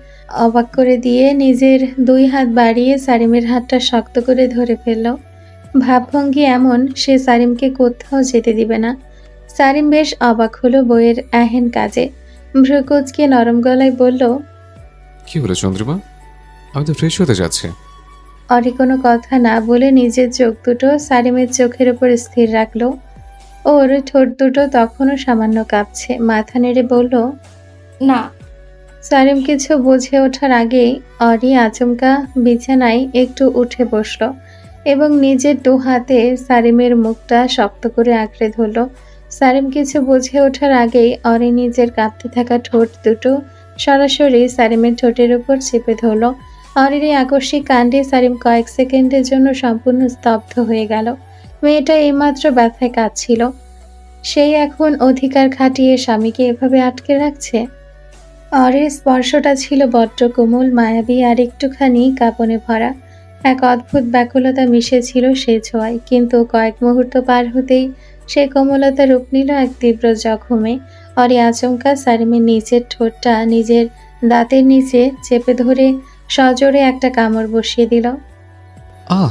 অবাক করে দিয়ে নিজের দুই হাত বাড়িয়ে সারিমের হাতটা শক্ত করে ধরে ফেলল। ভাবভঙ্গি এমন সে সারিমকে কোথাও যেতে দিবে না। সারিম বেশ অবাক হলো বইয়ের এহেন কাজে। ভ্রুকুচকে নরম গলায় বলল,
কি হলো চন্দ্রিমা, আমি তো ফ্রেশ হতে যাচ্ছি।
অরি কোনো কথা না বলে নিজের চোখ দুটো সারিমের চোখের উপর স্থির রাখলো। ওর ঠোঁট দুটো তখনও সামান্য কাঁপছে। মাথা নেড়ে বলল,
না।
সারিম কিছু বুঝে ওঠার আগেই অরি আচমকা বিছানায় একটু উঠে বসলো এবং নিজের দু হাতে সারিমের মুখটা শক্ত করে আঁকড়ে ধরল। সারিম কিছু বুঝে ওঠার আগেই অরি নিজের কাঁপতে থাকা ঠোঁট দুটো সরাসরি সারিমের ঠোঁটের উপর চেপে ধরল। অরির এই আকস্মিক কাণ্ডে সারিম কয়েক সেকেন্ডের জন্য সম্পূর্ণ স্তব্ধ হয়ে গেল। মেয়েটা এইমাত্র ব্যথায় কাঁদছিল, সেই এখন অধিকার খাটিয়ে স্বামীকে এভাবে আটকে রাখছে। অরির স্পর্শটা ছিল বড্ড কোমল, মায়াবী আর একটুখানি কাঁপনে ভরা। এক অদ্ভুত ব্যাকুলতা মিশেছিল সেই ছোঁয়ায়, কিন্তু কয়েক মুহূর্ত পার হতেই সেই কোমলতা রূপ নিল এক তীব্র জখমে। অরি আচমকা সারিমের নিচের ঠোঁটটা নিজের দাঁতের নিচে চেপে ধরে সজোরে একটা কামড় বসিয়ে দিল।
আহ